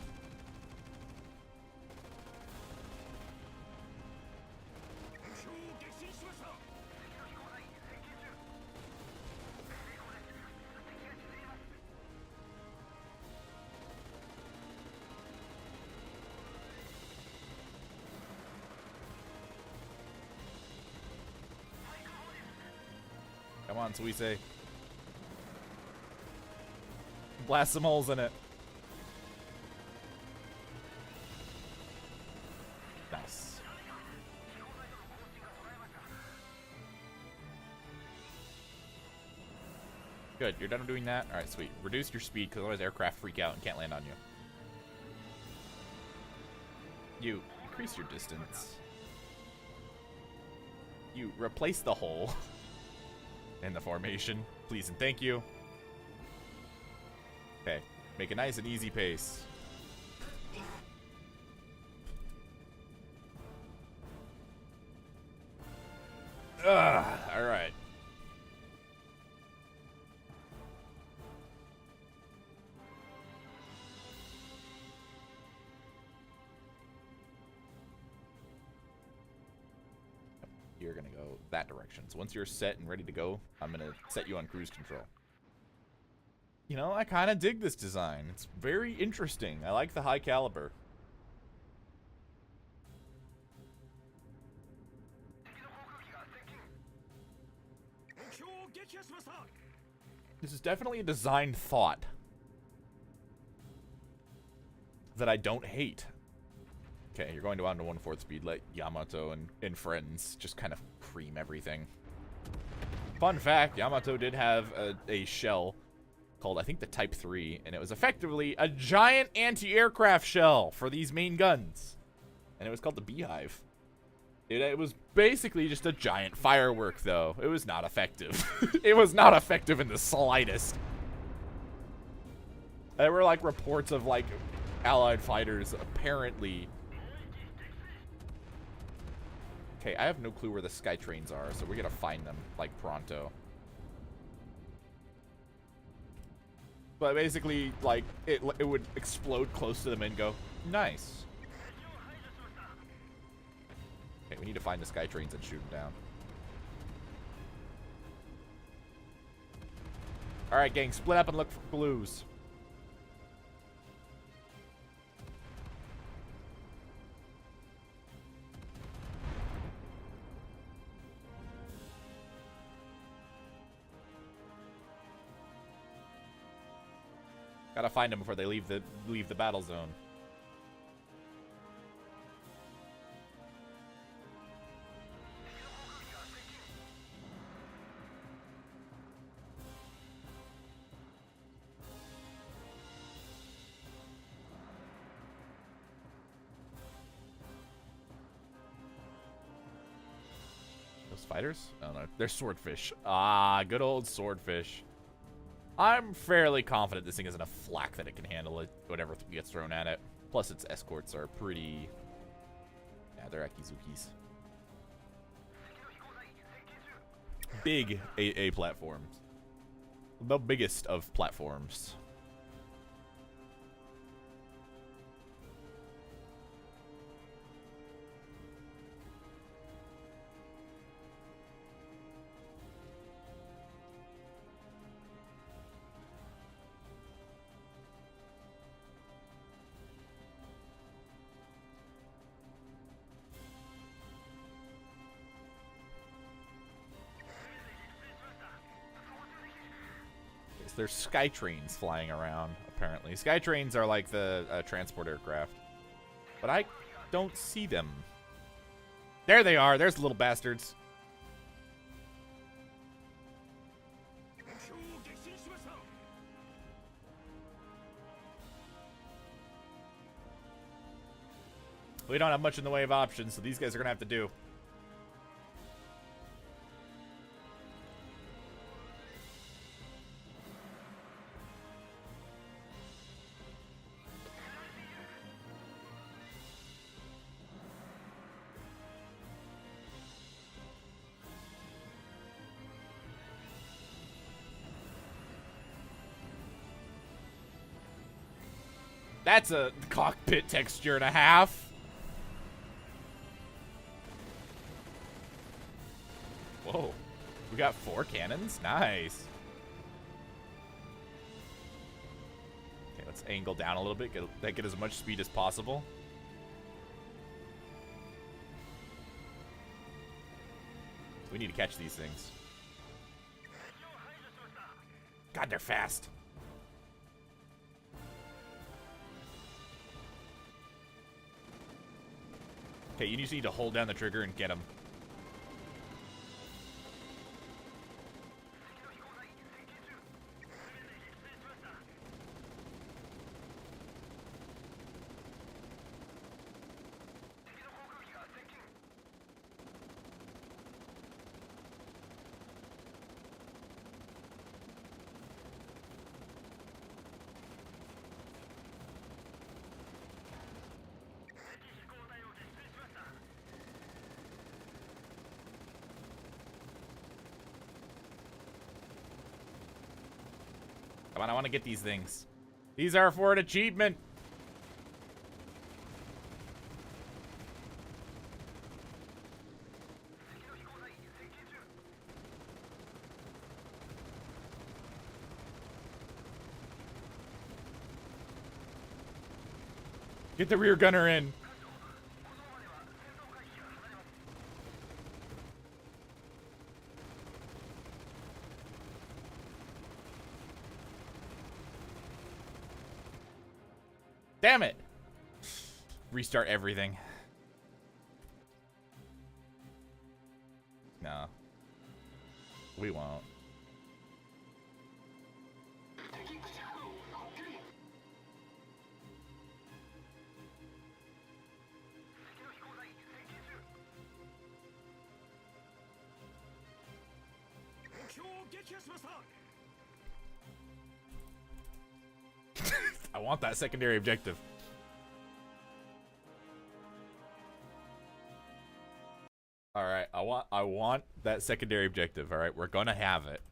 Come on, Suisse. Blast some holes in it. Nice. Good, you're done doing that? Alright, sweet. Reduce your speed, because otherwise aircraft freak out and can't land on you. You increase your distance. You replace the hole in the formation. Please and thank you. Okay. Make a nice and easy pace. Alright. You're gonna go that direction. So once you're set and ready to go, I'm gonna set you on cruise control. You know, I kind of dig this design. It's very interesting. I like the high caliber. This is definitely a design thought that I don't hate. Okay, you're going down to 1/4 speed. Let Yamato and friends just kind of cream everything. Fun fact, Yamato did have a shell called, I think, the Type 3, and it was effectively a giant anti-aircraft shell for these main guns. And it was called the Beehive. It was basically just a giant firework, though. It was not effective. It was not effective in the slightest. There were, like, reports of, like, Allied fighters apparently... Okay, I have no clue where the sky trains are, so we're gonna find them, like, pronto. But basically, like, it would explode close to them and go, nice. Okay, we need to find the sky trains and shoot them down. Alright, gang, split up and look for blues. Gotta find them before they leave the battle zone. Those fighters? Oh no, they're swordfish. Ah, good old swordfish. I'm fairly confident this thing is enough flak that it can handle it, whatever gets thrown at it. Plus, its escorts are pretty... Yeah, they're Akizukis. Big AA platforms. The biggest of platforms. There's sky trains flying around, apparently. Sky trains are like the transport aircraft. But I don't see them. There they are. There's the little bastards. We don't have much in the way of options, so these guys are going to have to do. That's a cockpit texture and a half. Whoa. We got 4 cannons? Nice. Okay, let's angle down a little bit. Get as much speed as possible. We need to catch these things. God, they're fast. Okay, you just need to hold down the trigger and get them. Come on, I want to get these things. These are for an achievement. Get the rear gunner in. Damn it! Restart everything. No. We won't. I want that secondary objective. All right, I want that secondary objective. All right, we're gonna have it.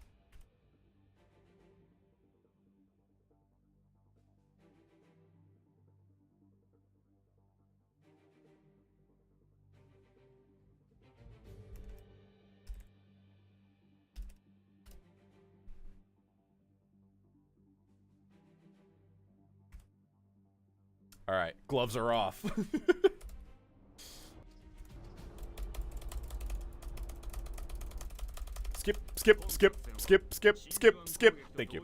All right, gloves are off. Skip, skip, skip, skip, skip, skip, skip. Thank you.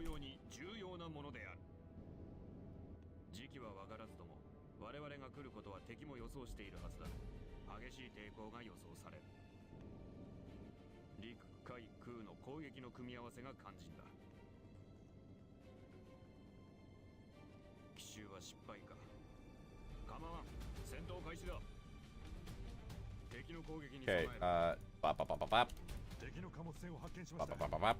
Okay, bop, bop, bop, bop, bop. Bop, bop, bop, bop, bop.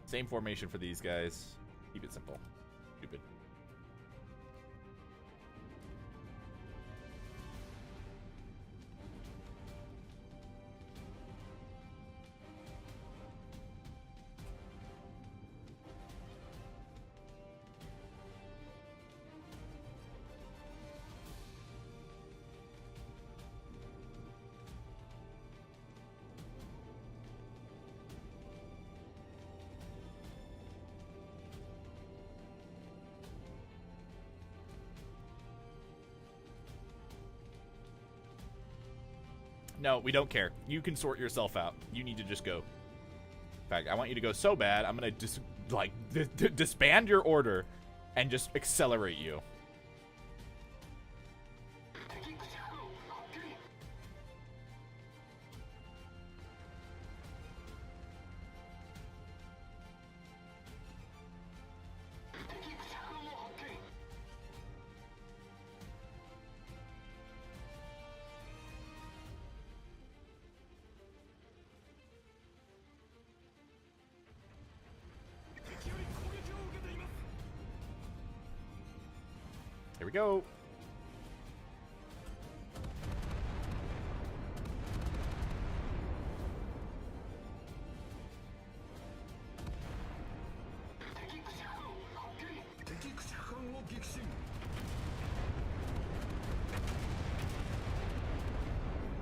Same formation for these guys. Keep it simple. Stupid. No, we don't care. You can sort yourself out. You need to just go. In fact, I want you to go so bad, I'm gonna just like disband your order and just accelerate you. Here we go.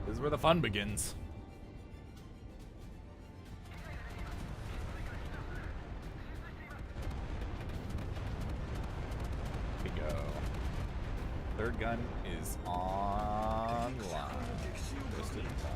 This is where the fun begins. Here we go. Third gun is online. Just in time.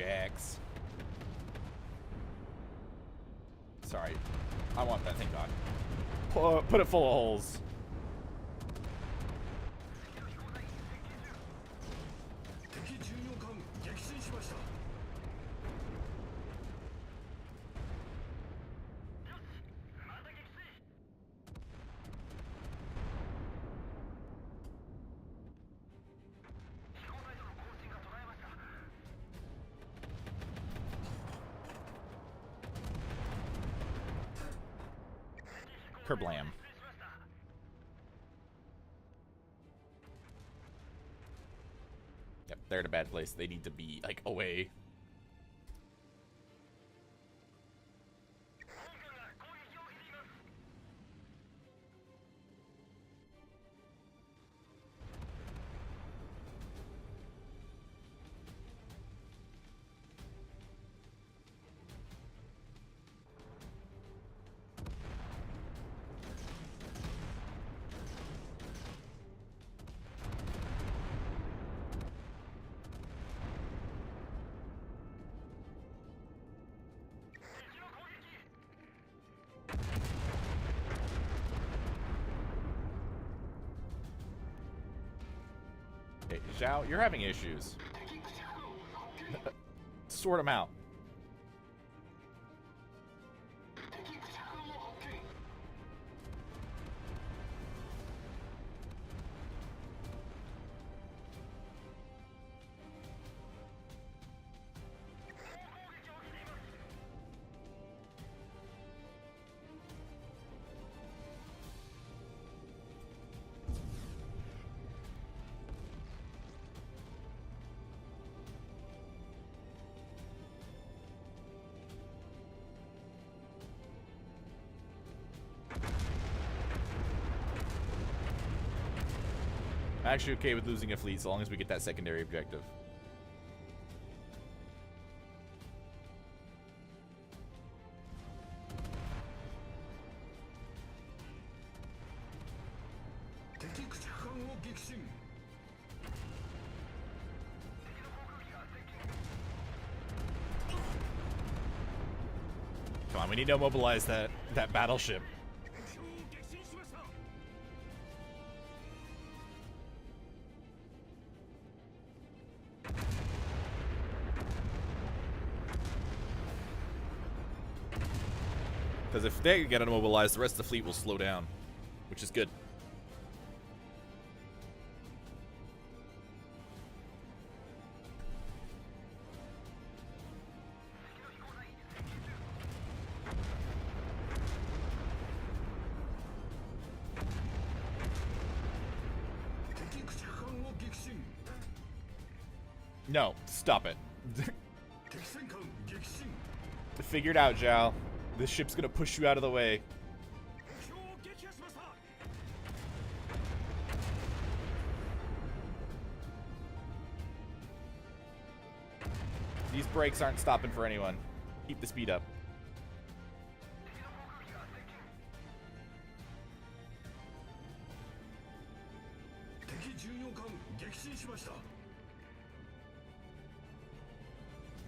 Jacks. Sorry. I want that thing gone. Put it full of holes. Kerblam. Yep, they're in a bad place. They need to be, like, away. Hey, Zhao, you're having issues. Sort them out. I'm actually okay with losing a fleet as long as we get that secondary objective. Come on, we need to mobilize that battleship. Because if they get immobilized, the rest of the fleet will slow down, which is good. No, stop it. Figure it out, Zhao. This ship's gonna push you out of the way. These brakes aren't stopping for anyone. Keep the speed up.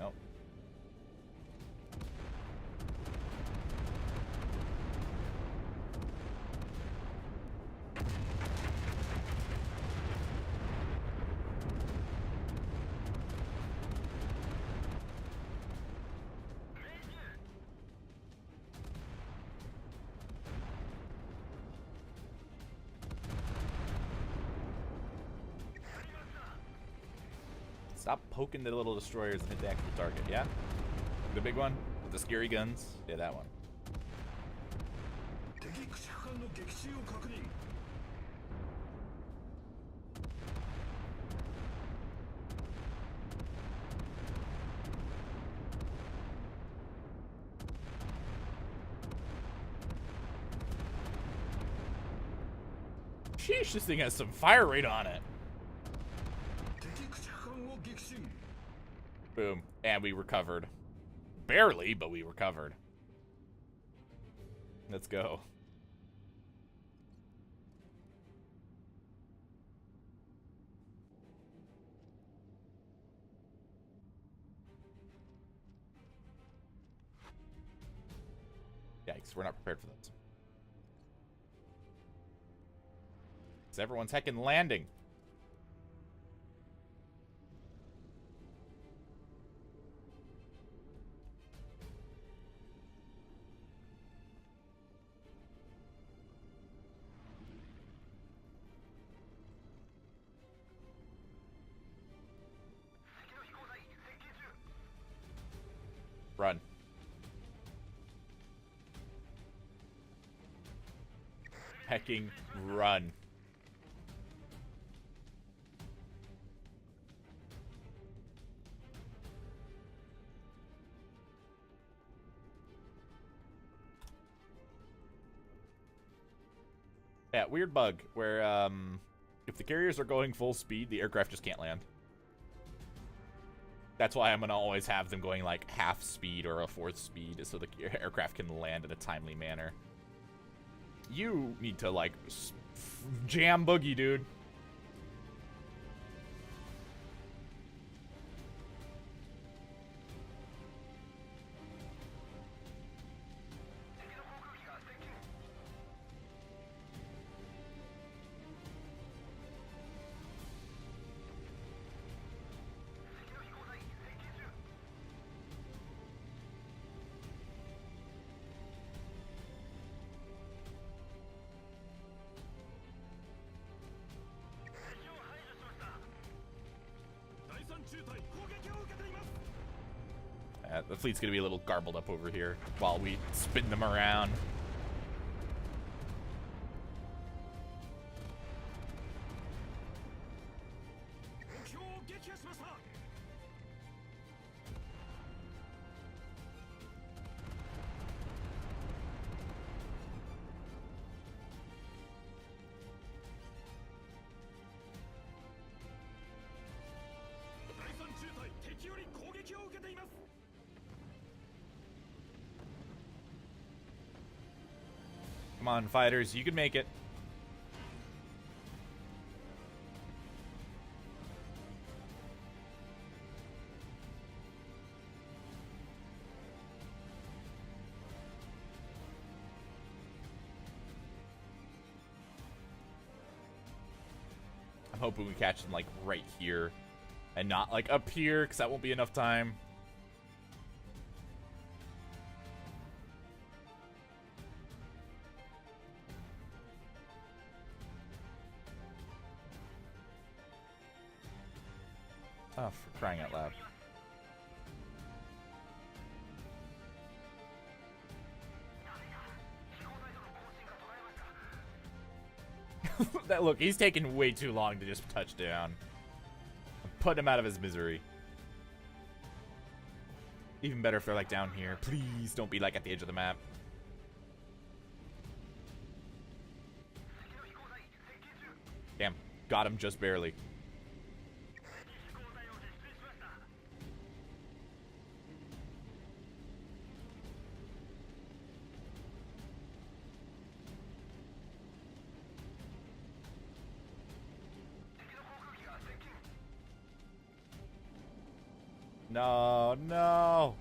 Nope. Stop poking the little destroyers and hit the actual target, yeah? The big one? With the scary guns? Yeah, that one. Sheesh, this thing has some fire rate on it. Boom. And we recovered. Barely, but we recovered. Let's go. Yikes, we're not prepared for this. Because everyone's heckin' landing. Run. Hecking run. Yeah, weird bug where if the carriers are going full speed, the aircraft just can't land. That's why I'm gonna always have them going like half speed or a fourth speed so the aircraft can land in a timely manner. You need to like jam boogie, dude. The fleet's gonna be a little garbled up over here while we spin them around. Come on, fighters, you can make it. I'm hoping we catch them like right here and not like up here because that won't be enough time. Oh, for crying out loud. That look, he's taking way too long to just touch down. Put him out of his misery. Even better if they're like down here. Please don't be like at the edge of the map. Damn, got him just barely. No, no.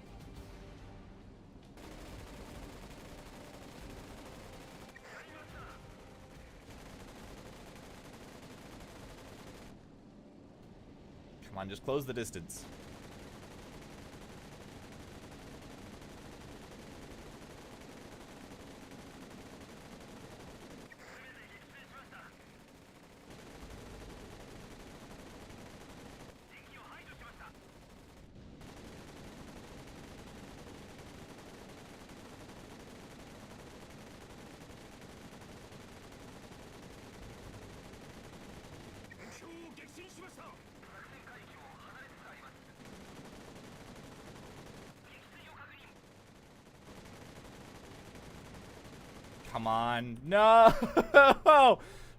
Come on, just close the distance. Come on. No!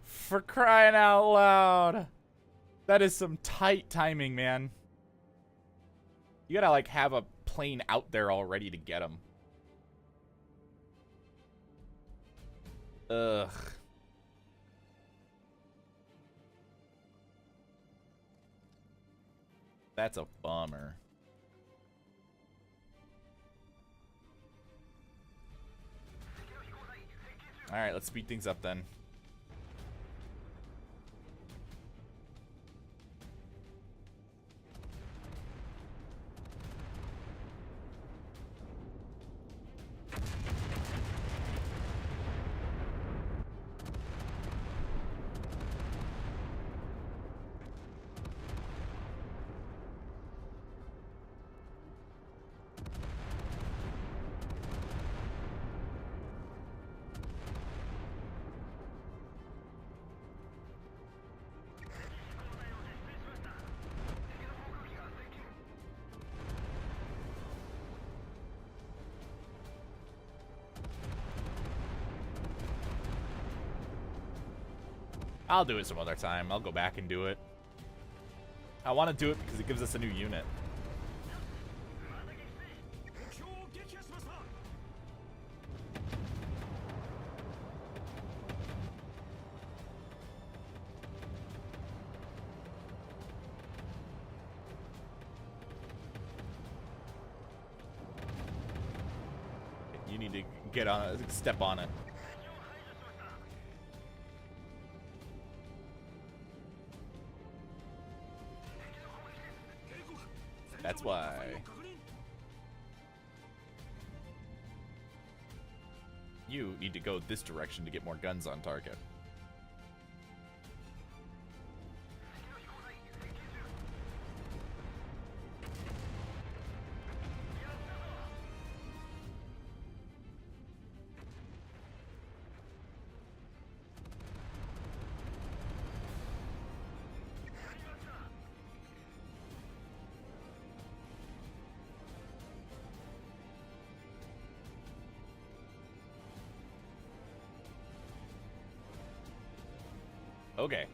For crying out loud. That is some tight timing, man. You gotta, like, have a plane out there already to get him. Ugh. That's a bummer. Alright, let's speed things up then. I'll do it some other time. I'll go back and do it. I want to do it because it gives us a new unit. You need to get on it, step on it. That's why. You need to go this direction to get more guns on target. Okay.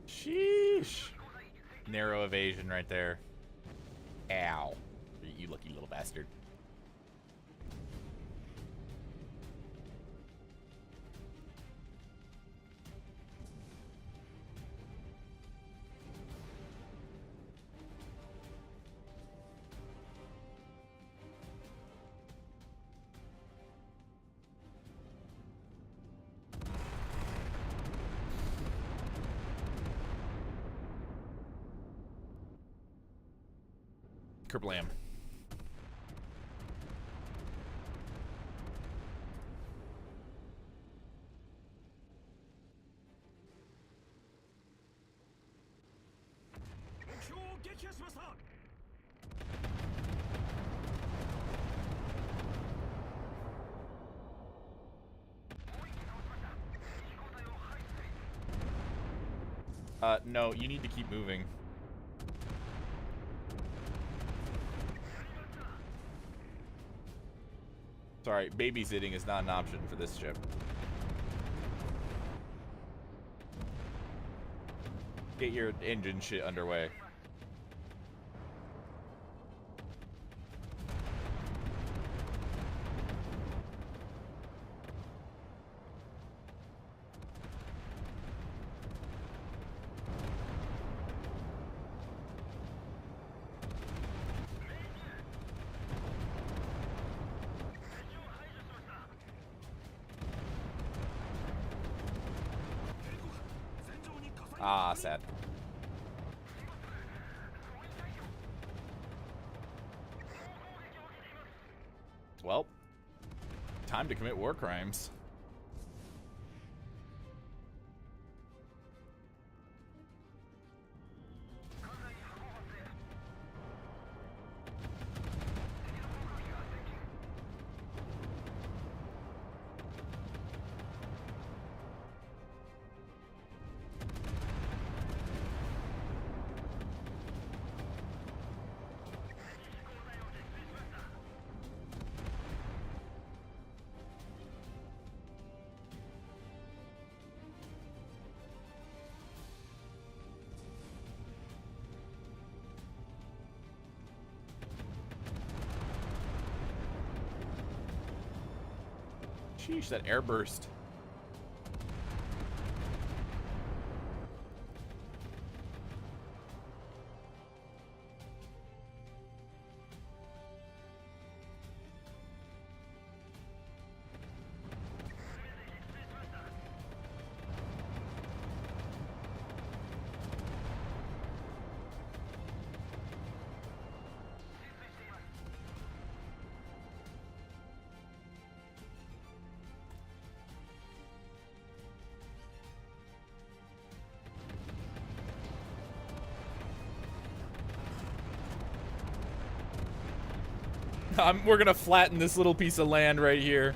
Sheesh. Narrow evasion right there. Ow. You lucky little bastard. Kerblam. No, you need to keep moving. Sorry, babysitting is not an option for this ship. Get your engine shit underway. Ah, sad. Well, time to commit war crimes. Sheesh, that air burst. We're gonna flatten this little piece of land right here.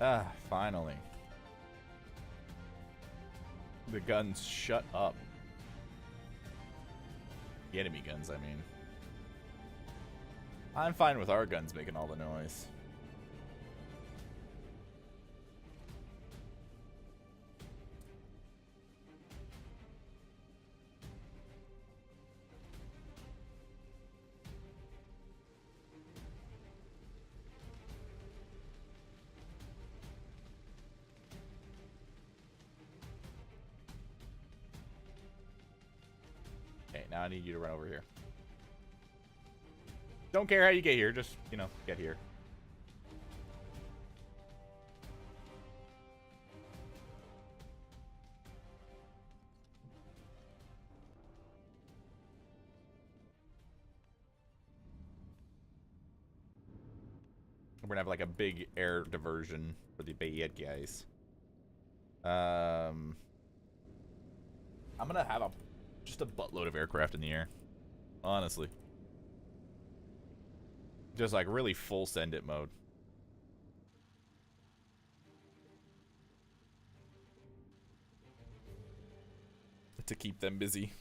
Ah, finally. The guns shut up. The enemy guns, I mean. I'm fine with our guns making all the noise. Okay, now I need you to run over here. Don't care how you get here, just, you know, get here. We're gonna have like a big air diversion for the Bayet guys. I'm gonna have just a buttload of aircraft in the air. Honestly. Just like really full send it mode. To keep them busy.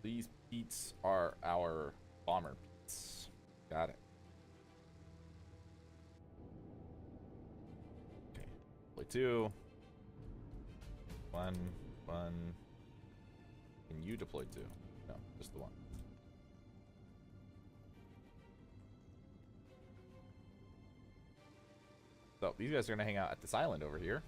These beats are our bomber beats. Got it. Okay. Play 2. 1. Can you deploy 2? No, just the 1. So these guys are gonna hang out at this island over here.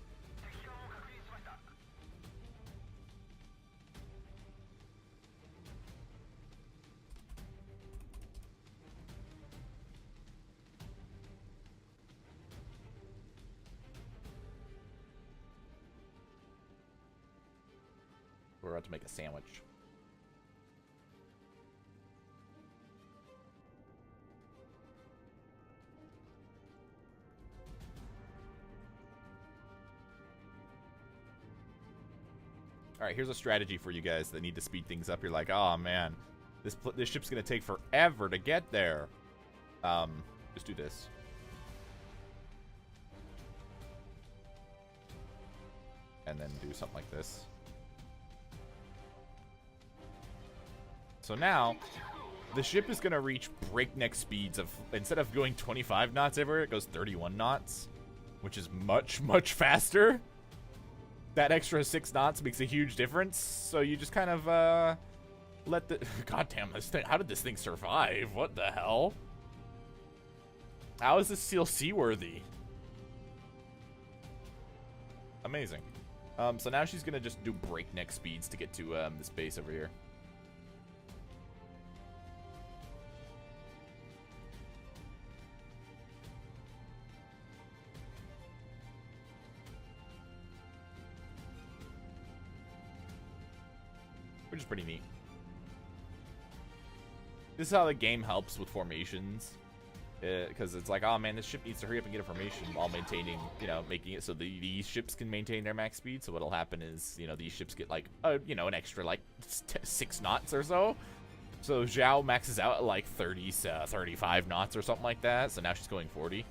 We're about to make a sandwich. All right, here's a strategy for you guys that need to speed things up. You're like, oh man, this ship's gonna take forever to get there. Just do this. And then do something like this. So now, the ship is gonna reach breakneck speeds of, instead of going 25 knots everywhere, it goes 31 knots, which is much, much faster. That extra 6 knots makes a huge difference, so you just kind of, let the... Goddamn, this thing... How did this thing survive? What the hell? How is this still seaworthy? Amazing. So now she's gonna just do breakneck speeds to get to, this base over here. which is pretty neat. This is how the game helps with formations. Because it's like, oh man, this ship needs to hurry up and get a formation while maintaining, you know, making it so these ships can maintain their max speed. So what'll happen is, you know, these ships get like, you know, an extra like 6 knots or so. So Zhao maxes out at like 35 knots or something like that. So now she's going 40.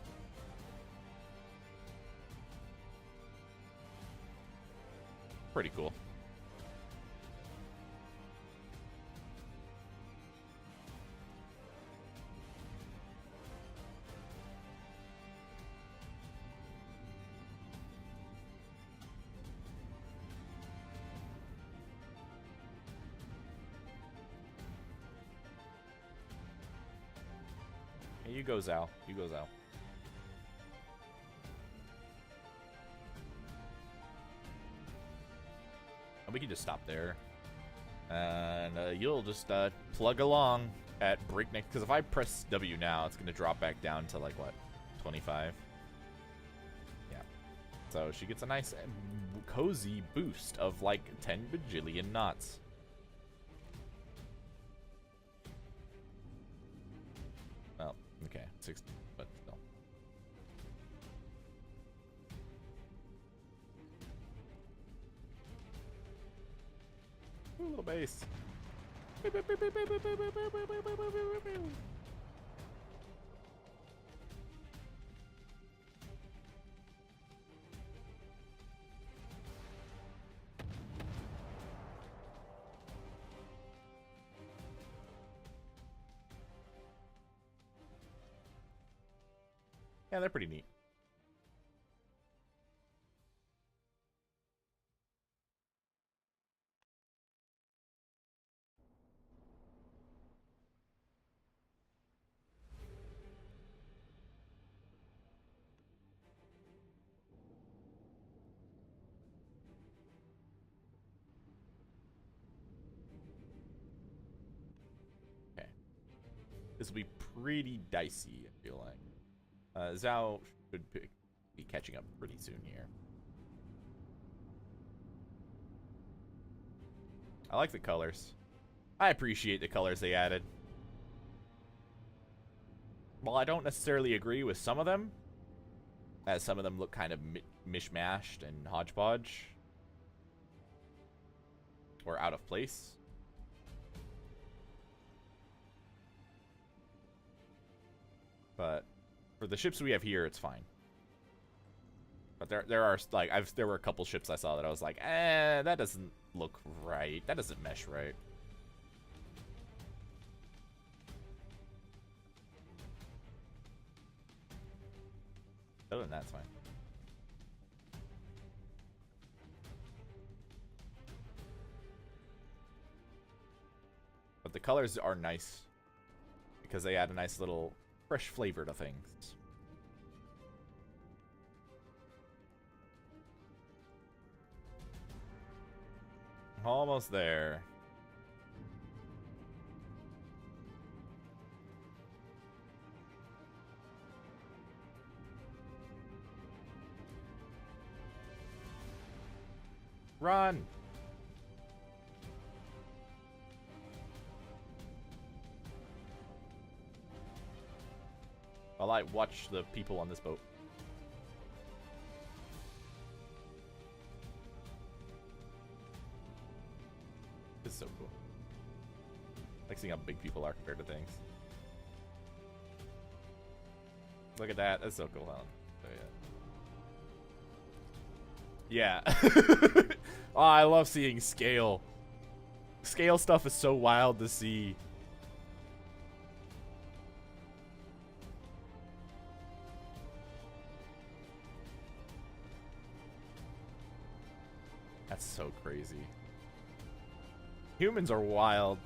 Pretty cool. You go, Zhao. You go, Zhao. And we can just stop there. And you'll just plug along at breakneck. Because if I press W now, it's going to drop back down to, like, what? 25? Yeah. So she gets a nice cozy boost of, like, 10 bajillion knots. Well, okay. 60, but still. Ooh, little bass. Yeah, they're pretty neat. Okay. This will be pretty dicey, I feel like. Zhao should be catching up pretty soon here. I like the colors. I appreciate the colors they added. While I don't necessarily agree with some of them, as some of them look kind of mishmashed and hodgepodge, or out of place. But for the ships we have here, it's fine. But there are like there were a couple ships I saw that I was like, that doesn't look right. That doesn't mesh right. Other than that, it's fine. But the colors are nice because they add a nice little fresh flavor to things. Almost there. Run! While I watch the people on this boat. This is so cool. I like seeing how big people are compared to things. Look at that. That's so cool. Huh? So, yeah. Yeah. Oh, I love seeing scale. Scale stuff is so wild to see. That's so crazy. Humans are wild.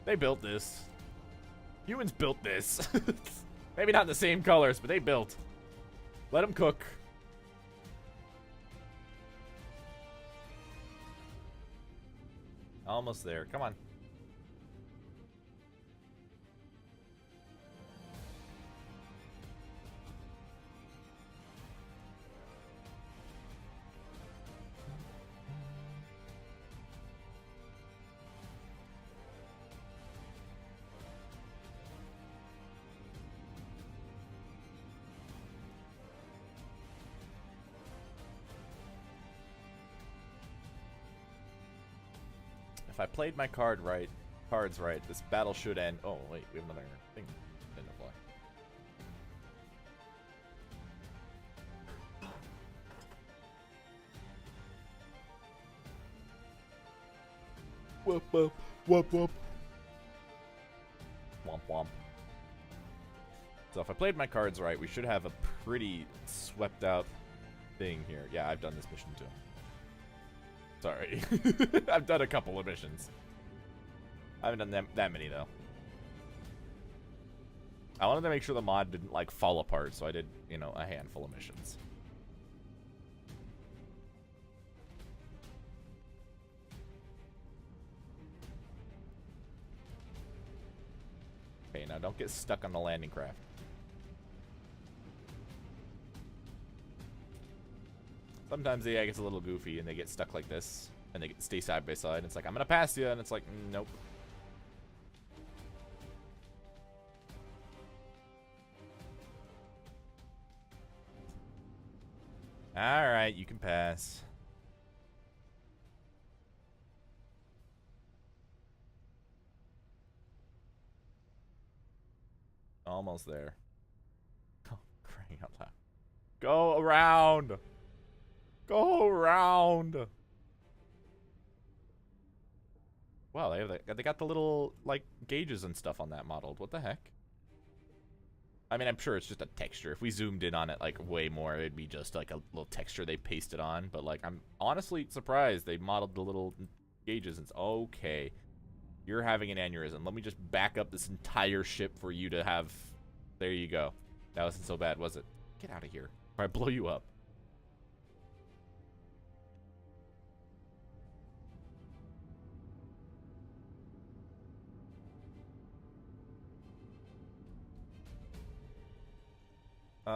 They built this. Humans built this. Maybe not the same colors, but they built. Let them cook. Almost there. Come on. If I played my cards right, this battle should end. Oh wait, we have another thing. Didn't apply. Whoop whoop whoop whoop. Womp womp. So if I played my cards right, we should have a pretty swept out thing here. Yeah, I've done this mission too. Sorry. I've done a couple of missions. I haven't done that many though. I wanted to make sure the mod didn't like fall apart, so I did, you know, a handful of missions. Okay, now don't get stuck on the landing craft. Sometimes the AI gets a little goofy and they get stuck like this, and they stay side by side. It's like, I'm gonna pass you, and it's like, nope. Alright, you can pass. Almost there. Oh, crying out loud. Go around! Go around! Wow, they got the little, like, gauges and stuff on that modeled. What the heck? I mean, I'm sure it's just a texture. If we zoomed in on it, like, way more, it'd be just, like, a little texture they pasted on. But, like, I'm honestly surprised they modeled the little gauges. It's okay. You're having an aneurysm. Let me just back up this entire ship for you to have... There you go. That wasn't so bad, was it? Get out of here. Or I blow you up.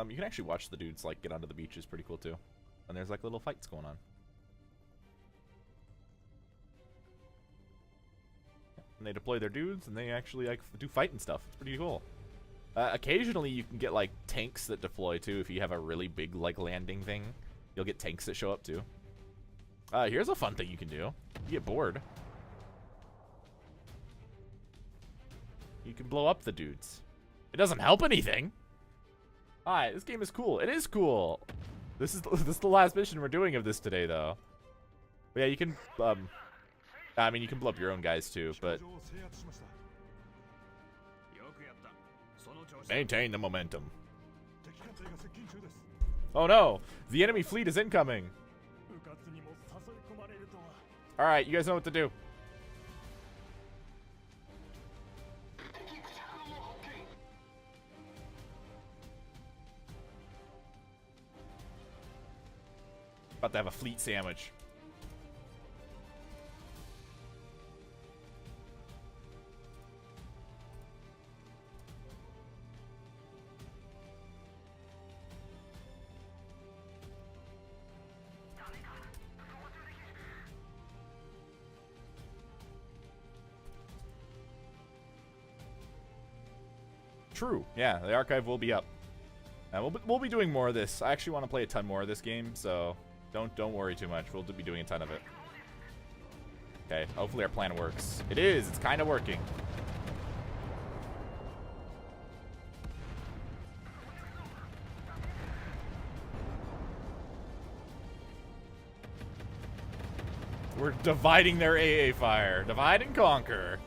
You can actually watch the dudes, like, get onto the beach is pretty cool, too. And there's, like, little fights going on. And they deploy their dudes, and they actually, like, do fight and stuff. It's pretty cool. Occasionally, you can get, like, tanks that deploy, too. If you have a really big, like, landing thing, you'll get tanks that show up, too. Here's a fun thing you can do. You get bored. You can blow up the dudes. It doesn't help anything. Alright, this game is cool. It is cool. This is the last mission we're doing of this today, though. But yeah, you can, I mean, you can blow up your own guys, too, but... Maintain the momentum. Oh, no! The enemy fleet is incoming! Alright, you guys know what to do. About to have a fleet sandwich. True. Yeah, the archive will be up. We'll be doing more of this. I actually want to play a ton more of this game, so don't worry too much. We'll be doing a ton of it. Okay, hopefully our plan works. It is. It's kind of working. We're dividing their AA fire. Divide and conquer.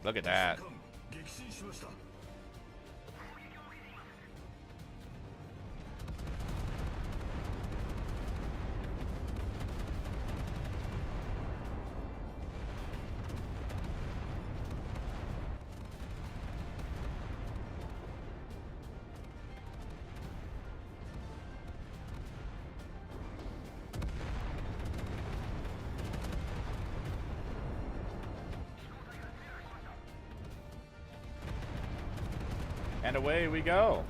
Look at that. And away we go.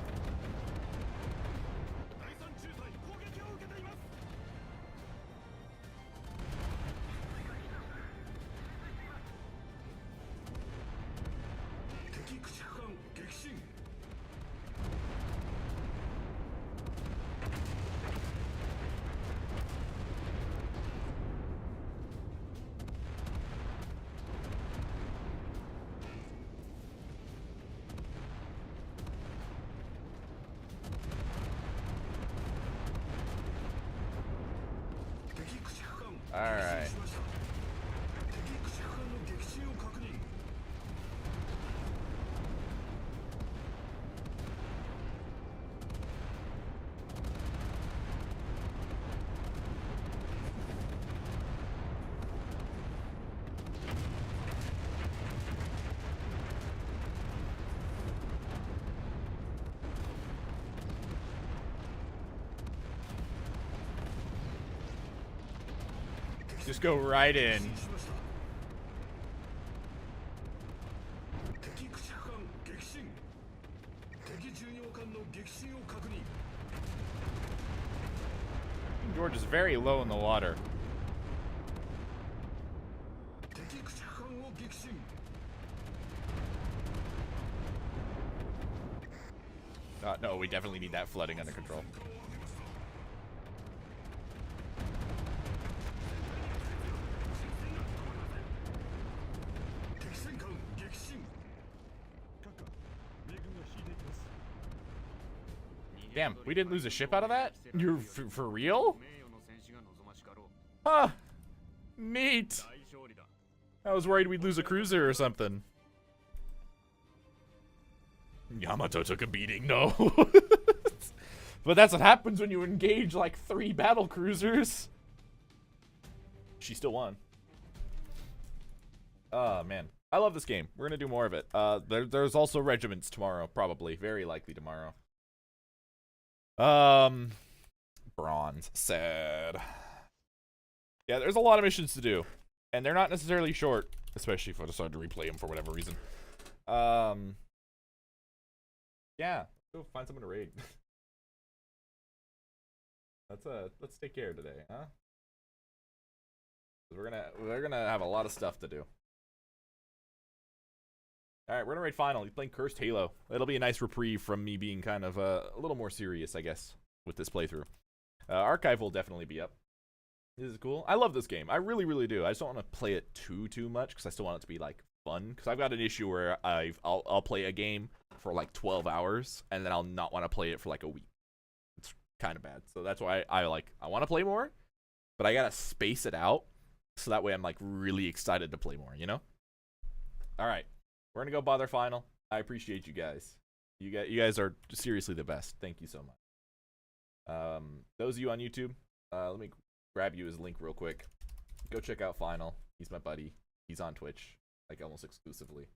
Alright. Just go right in. George is very low in the water. No, we definitely need that flooding under control. Damn, we didn't lose a ship out of that? You're for real? Huh. Neat. I was worried we'd lose a cruiser or something. Yamato took a beating, no. But that's what happens when you engage like 3 battle cruisers. She still won. Oh, man. I love this game. We're gonna do more of it. There's also regiments tomorrow, probably. Very likely tomorrow. Bronze. Sad. Yeah, there's a lot of missions to do. And they're not necessarily short. Especially if I decide to replay them for whatever reason. Yeah. Go find someone to raid. Let's take care today, huh? We're gonna have a lot of stuff to do. Alright, we're gonna raid final. He's playing Cursed Halo. It'll be a nice reprieve from me being kind of a little more serious, I guess, with this playthrough. Archive will definitely be up. This is cool. I love this game. I really, really do. I just don't want to play it too much because I still want it to be like fun. Because I've got an issue where I'll play a game for like 12 hours and then I'll not want to play it for like a week. It's kind of bad. So that's why I want to play more, but I gotta space it out so that way I'm like really excited to play more. You know? All right. We're gonna go bother final. I appreciate you guys. You guys are seriously the best. Thank you so much. Those of you on YouTube, let me grab you his link real quick. Go check out Final. He's my buddy. He's on Twitch, like almost exclusively.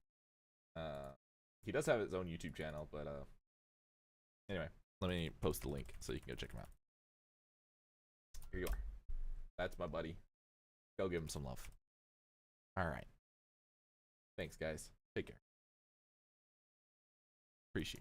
He does have his own YouTube channel, but anyway, let me post the link so you can go check him out. Here you are. That's my buddy. Go give him some love. All right. Thanks, guys. Take care. Appreciate it.